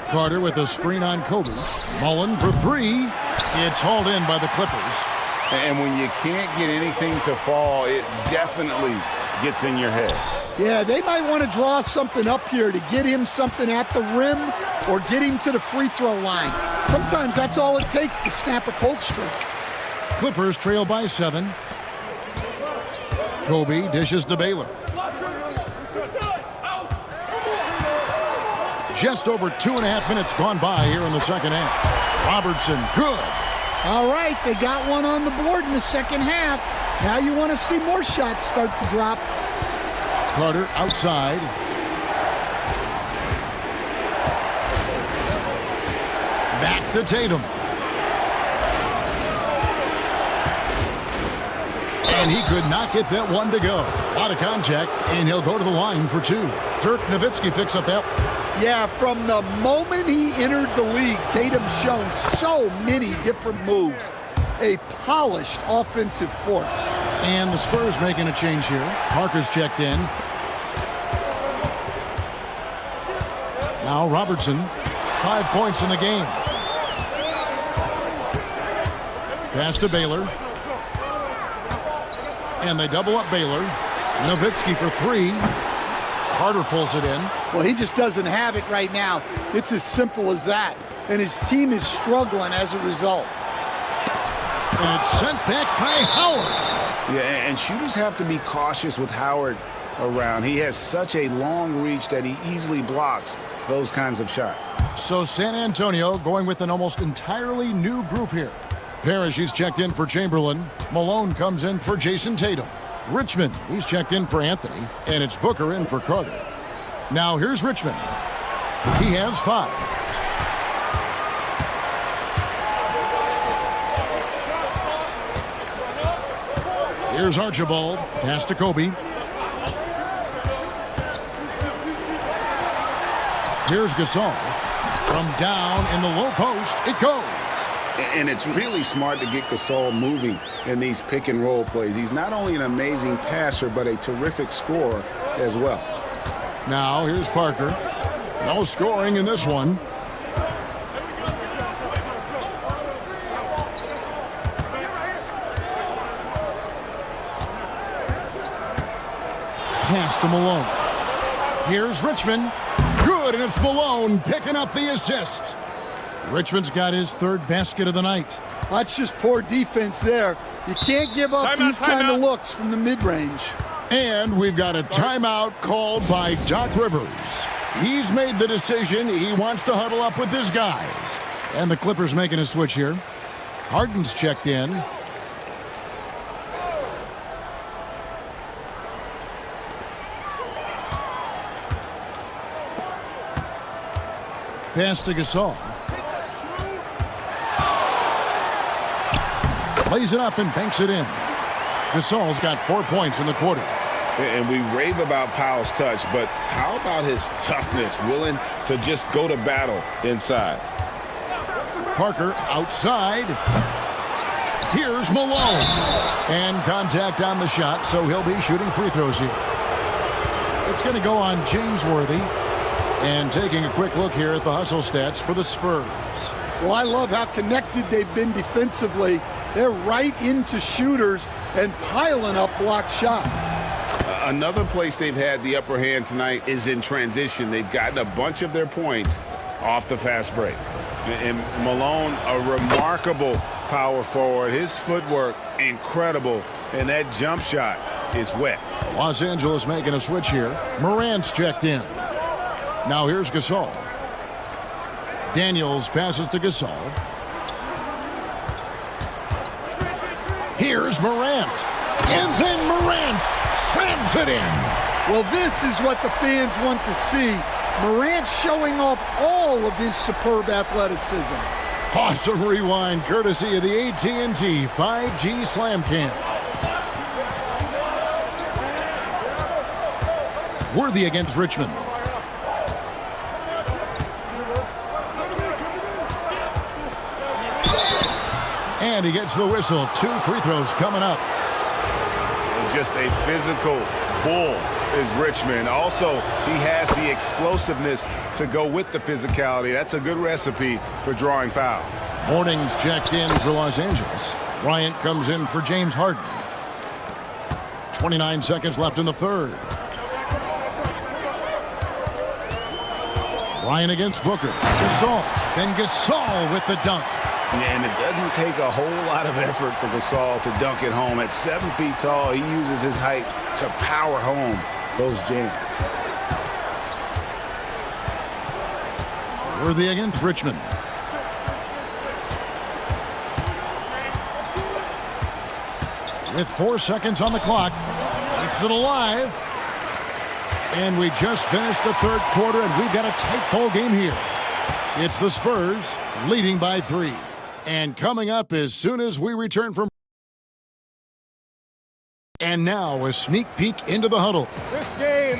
Carter with a screen on Kobe. Mullen for 3. It's hauled in by the Clippers. And when you can't get anything to fall, it definitely gets in your head. Yeah, they might want to draw something up here to get him something at the rim or get him to the free throw line. Sometimes that's all it takes to snap a cold streak. Clippers trail by 7. Kobe dishes to Baylor. Just over 2.5 minutes gone by here in the second half. Robertson, good. All right, they got one on the board in the second half. Now you want to see more shots start to drop. Carter outside. Back to Tatum. And he could not get that one to go. A lot of contact, and he'll go to the line for 2. Dirk Nowitzki picks up that. Yeah, from the moment he entered the league, Tatum's shown so many different moves. A polished offensive force. And the Spurs making a change here. Parker's checked in. Now Robertson, 5 points in the game. Pass to Baylor. And they double up Baylor. Nowitzki for 3. Carter pulls it in. Well, he just doesn't have it right now. It's as simple as that. And his team is struggling as a result. And it's sent back by Howard. Yeah, and shooters have to be cautious with Howard around. He has such a long reach that he easily blocks those kinds of shots. So San Antonio going with an almost entirely new group here. Parrish, he's checked in for Chamberlain. Malone comes in for Jason Tatum. Richmond, he's checked in for Anthony. And it's Booker in for Carter. Now here's Richmond. He has 5. Here's Archibald. Pass to Kobe. Here's Gasol. From down in the low post, it goes. And it's really smart to get Gasol moving in these pick and roll plays. He's not only an amazing passer, but a terrific scorer as well. Now here's Parker. No scoring in this one. Pass to Malone. Here's Richmond. Good, and it's Malone picking up the assist. Richmond's got his 3rd basket of the night. That's just poor defense there. You can't give up these kind of looks from the mid-range. And we've got a timeout called by Doc Rivers. He's made the decision. He wants to huddle up with his guys. And the Clippers making a switch here. Harden's checked in. Pass to Gasol. Plays it up and banks it in. Gasol's got 4 points in the quarter. And we rave about Powell's touch, but how about his toughness, willing to just go to battle inside? Parker outside. Here's Malone. And contact on the shot, so he'll be shooting free throws here. It's going to go on James Worthy. And taking a quick look here at the hustle stats for the Spurs. Well, I love how connected they've been defensively. They're right into shooters and piling up block shots. Another place they've had the upper hand tonight is in transition. They've gotten a bunch of their points off the fast break. And Malone, a remarkable power forward. His footwork, incredible. And that jump shot is wet. Los Angeles making a switch here. Morant's checked in. Now here's Gasol. Daniels passes to Gasol. Here's Morant. And then Morant slams it in. Well, this is what the fans want to see. Morant showing off all of his superb athleticism. Awesome rewind courtesy of the AT&T 5G Slam Cam. Worthy against Richmond. And he gets the whistle. 2 free throws coming up. Just a physical bull is Richmond. Also, he has the explosiveness to go with the physicality. That's a good recipe for drawing fouls. Morning's checked in for Los Angeles. Bryant comes in for James Harden. 29 seconds left in the 3rd. Bryant against Booker. Gasol. Then Gasol with the dunk. And it doesn't take a whole lot of effort for Gasol to dunk it home. At 7 feet tall, he uses his height to power home those jams. Worthy against Richmond. With 4 seconds on the clock, keeps it alive. And we just finished the 3rd quarter, and we've got a tight ball game here. It's the Spurs leading by 3. And coming up as soon as we return from... And now a sneak peek into the huddle. This game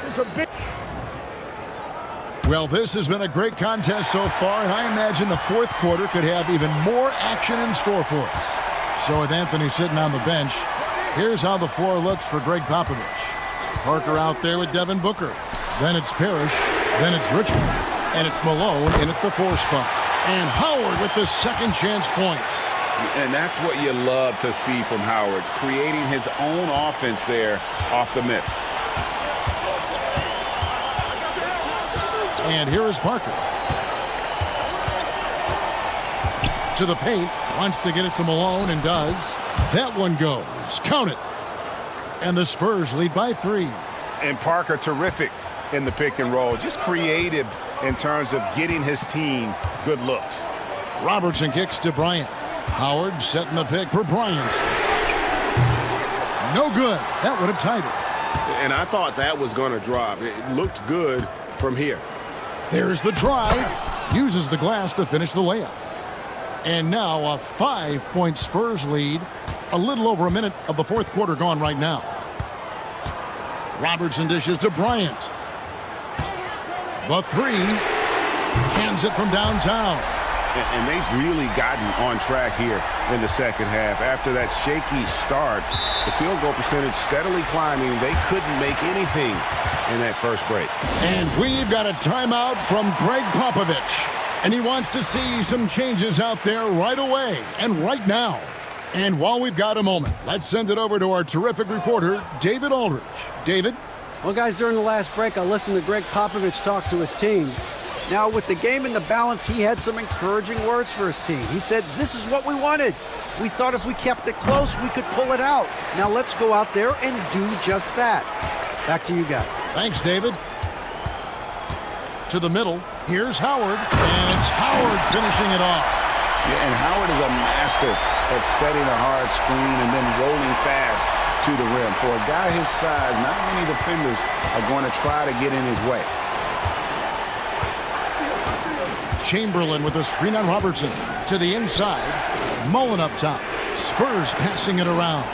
is a big... Well, this has been a great contest so far, and I imagine the 4th quarter could have even more action in store for us. So with Anthony sitting on the bench, Here's how the floor looks for Greg Popovich. Parker out there with Devin Booker. Then it's Parrish. Then it's Richmond. And it's Malone in at the 4 spot. And Howard with the second chance points. And that's what you love to see from Howard, creating his own offense there off the miss. And here is Parker. To the paint. Wants to get it to Malone and does. That one goes. Count it. And the Spurs lead by 3. And Parker terrific in the pick and roll. Just creative in terms of getting his team good looks. Robertson kicks to Bryant. Howard setting the pick for Bryant. No good. That would have tied it. And I thought that was going to drop. It looked good from here. There's the drive. Uses the glass to finish the layup. And now a 5-point Spurs lead. A little over a minute of the fourth quarter gone right now. Robertson dishes to Bryant. The 3. Cans it from downtown. And they've really gotten on track here in the second half. After that shaky start, the field goal percentage steadily climbing. They couldn't make anything in that first break. And we've got a timeout from Greg Popovich. And he wants to see some changes out there right away and right now. And while we've got a moment, let's send it over to our terrific reporter, David Aldridge. David? Well, guys, during the last break, I listened to Greg Popovich talk to his team. Now, with the game in the balance, he had some encouraging words for his team. He said, this is what we wanted. We thought if we kept it close, we could pull it out. Now let's go out there and do just that. Back to you guys. Thanks, David. To the middle, here's Howard, and it's Howard finishing it off. Yeah, and Howard is a master at setting a hard screen and then rolling fast to the rim. For a guy his size, not many defenders are going to try to get in his way. Chamberlain with a screen on Robertson. To the inside, Mullen up top. Spurs passing it around.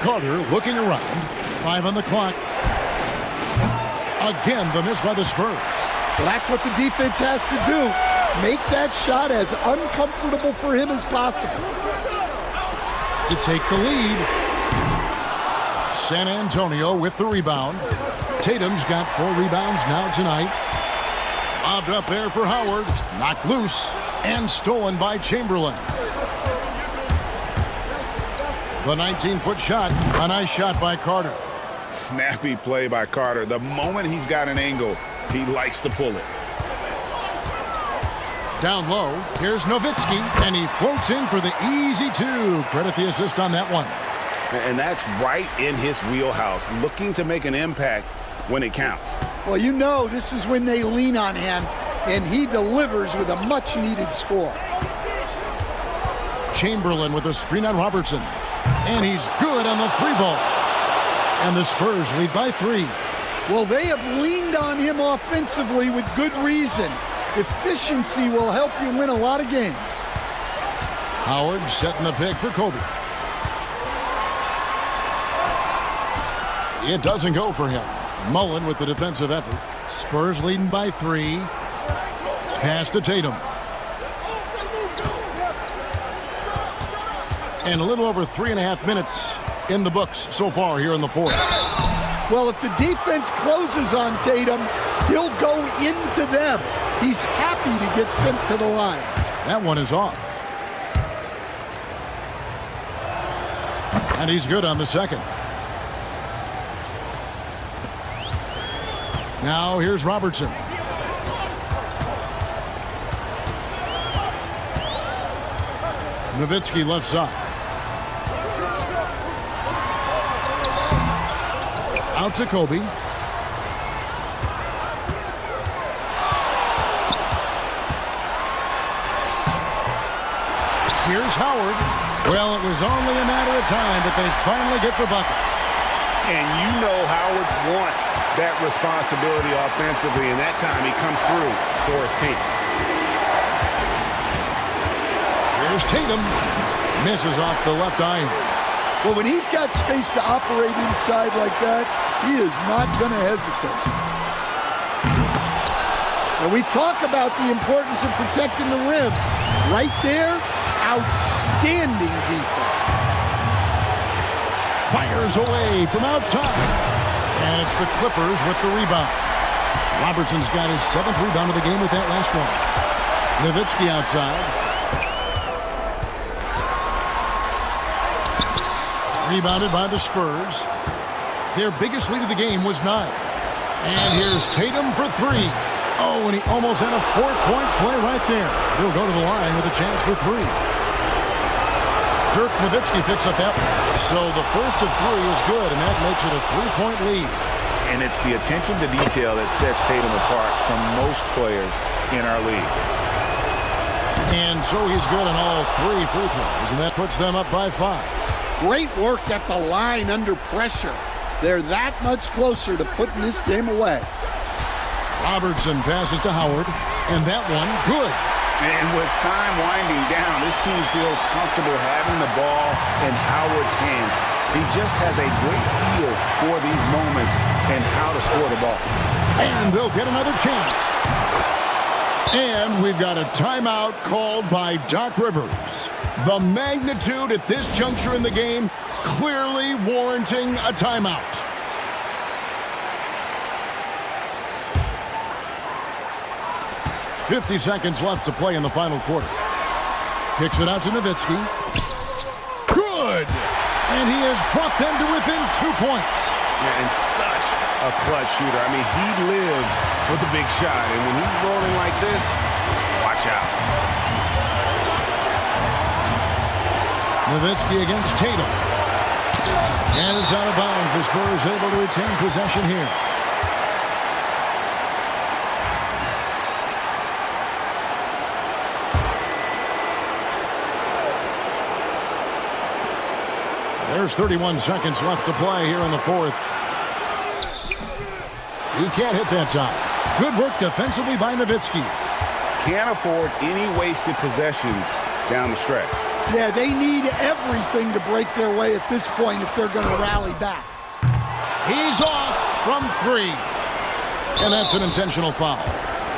Carter looking around. 5 on the clock. Again, the miss by the Spurs. Well, that's what the defense has to do. Make that shot as uncomfortable for him as possible. To take the lead. San Antonio with the rebound. Tatum's got 4 rebounds now tonight. Lobbed up there for Howard. Knocked loose and stolen by Chamberlain. The 19-foot shot. A nice shot by Carter. Snappy play by Carter. The moment he's got an angle, he likes to pull it. Down low, here's Nowitzki, and he floats in for the easy 2. Credit the assist on that one. And that's right in his wheelhouse, looking to make an impact when it counts. Well, you know this is when they lean on him, and he delivers with a much-needed score. Chamberlain with a screen on Robertson, and he's good on the 3-ball. And the Spurs lead by 3. Well, they have leaned on him offensively with good reason. Efficiency will help you win a lot of games. Howard setting the pick for Kobe. It doesn't go for him. Mullen with the defensive effort. Spurs leading by 3. Pass to Tatum. And a little over 3.5 minutes in the books so far here in the fourth. Well, if the defense closes on Tatum, he'll go into them. He's happy to get sent to the line. That one is off. And he's good on the second. Now here's Robertson. Nowitzki left side. Out to Kobe. Here's Howard. Well, it was only a matter of time, but they finally get the bucket. And you know Howard wants that responsibility offensively, and that time he comes through for his team. Here's Tatum. Misses off the left iron. Well, when he's got space to operate inside like that, he is not going to hesitate. And we talk about the importance of protecting the rim. Right there, Outstanding defense. Fires away from outside. And it's the Clippers with the rebound. Robertson's got his 7th rebound of the game with that last one. Nowitzki outside. Rebounded by the Spurs. Their biggest lead of the game was 9. And here's Tatum for 3. Oh, and he almost had a 4-point play right there. He'll go to the line with a chance for 3. Dirk Nowitzki picks up that one. So the first of 3 is good, and that makes it a 3-point lead. And it's the attention to detail that sets Tatum apart from most players in our league. And so he's good on all 3 free throws, and that puts them up by 5. Great work at the line under pressure. They're that much closer to putting this game away. Robertson passes to Howard, and that one good. And with time winding down, this team feels comfortable having the ball in Howard's hands. He just has a great feel for these moments and how to score the ball. And they'll get another chance. And we've got a timeout called by Doc Rivers. The magnitude at this juncture in the game clearly warranting a timeout. .50 seconds left to play in the final quarter. Kicks it out to Nowitzki. Good! And he has brought them to within 2 points. Yeah, and such a clutch shooter. I mean, he lives for the big shot. And when he's rolling like this, watch out. Nowitzki against Tatum. And it's out of bounds. The Spurs able to retain possession here. There's 31 seconds left to play here in the 4th. He can't hit that time. Good work defensively by Nowitzki. Can't afford any wasted possessions down the stretch. Yeah, they need everything to break their way at this point if they're going to rally back. He's off from 3. And that's an intentional foul.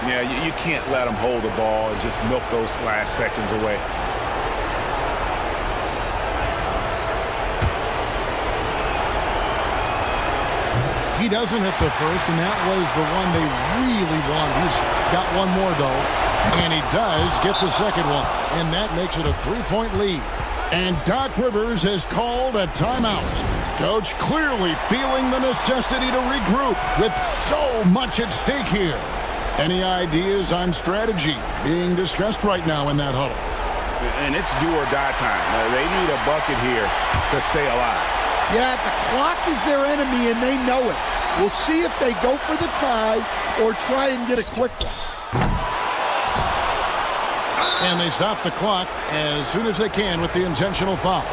Yeah, you can't let him hold the ball and just milk those last seconds away. He doesn't hit the first, and that was the one they really wanted. He's got one more, though, and he does get the second one, and that makes it a 3-point lead. And Doc Rivers has called a timeout. Coach clearly feeling the necessity to regroup with so much at stake here. Any ideas on strategy being discussed right now in that huddle? And it's do or die time. They need a bucket here to stay alive. Yeah, the clock is their enemy, and they know it. We'll see if they go for the tie or try and get a quick one. And they stop the clock as soon as they can with the intentional foul.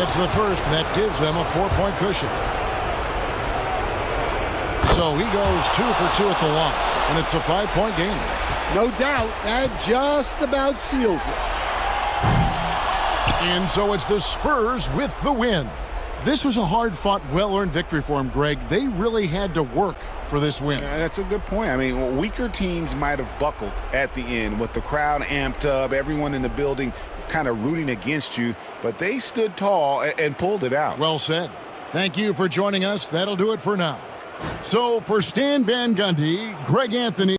It's the first, and that gives them a 4-point cushion. So he goes 2 for 2 at the line, and it's a 5-point game. No doubt, that just about seals it. And so it's the Spurs with the win. This was a hard-fought, well-earned victory for them, Greg. They really had to work for this win. That's a good point. I mean, weaker teams might have buckled at the end with the crowd amped up, everyone in the building kind of rooting against you, but they stood tall and pulled it out. Well said. Thank you for joining us. That'll do it for now. So for Stan Van Gundy, Greg Anthony.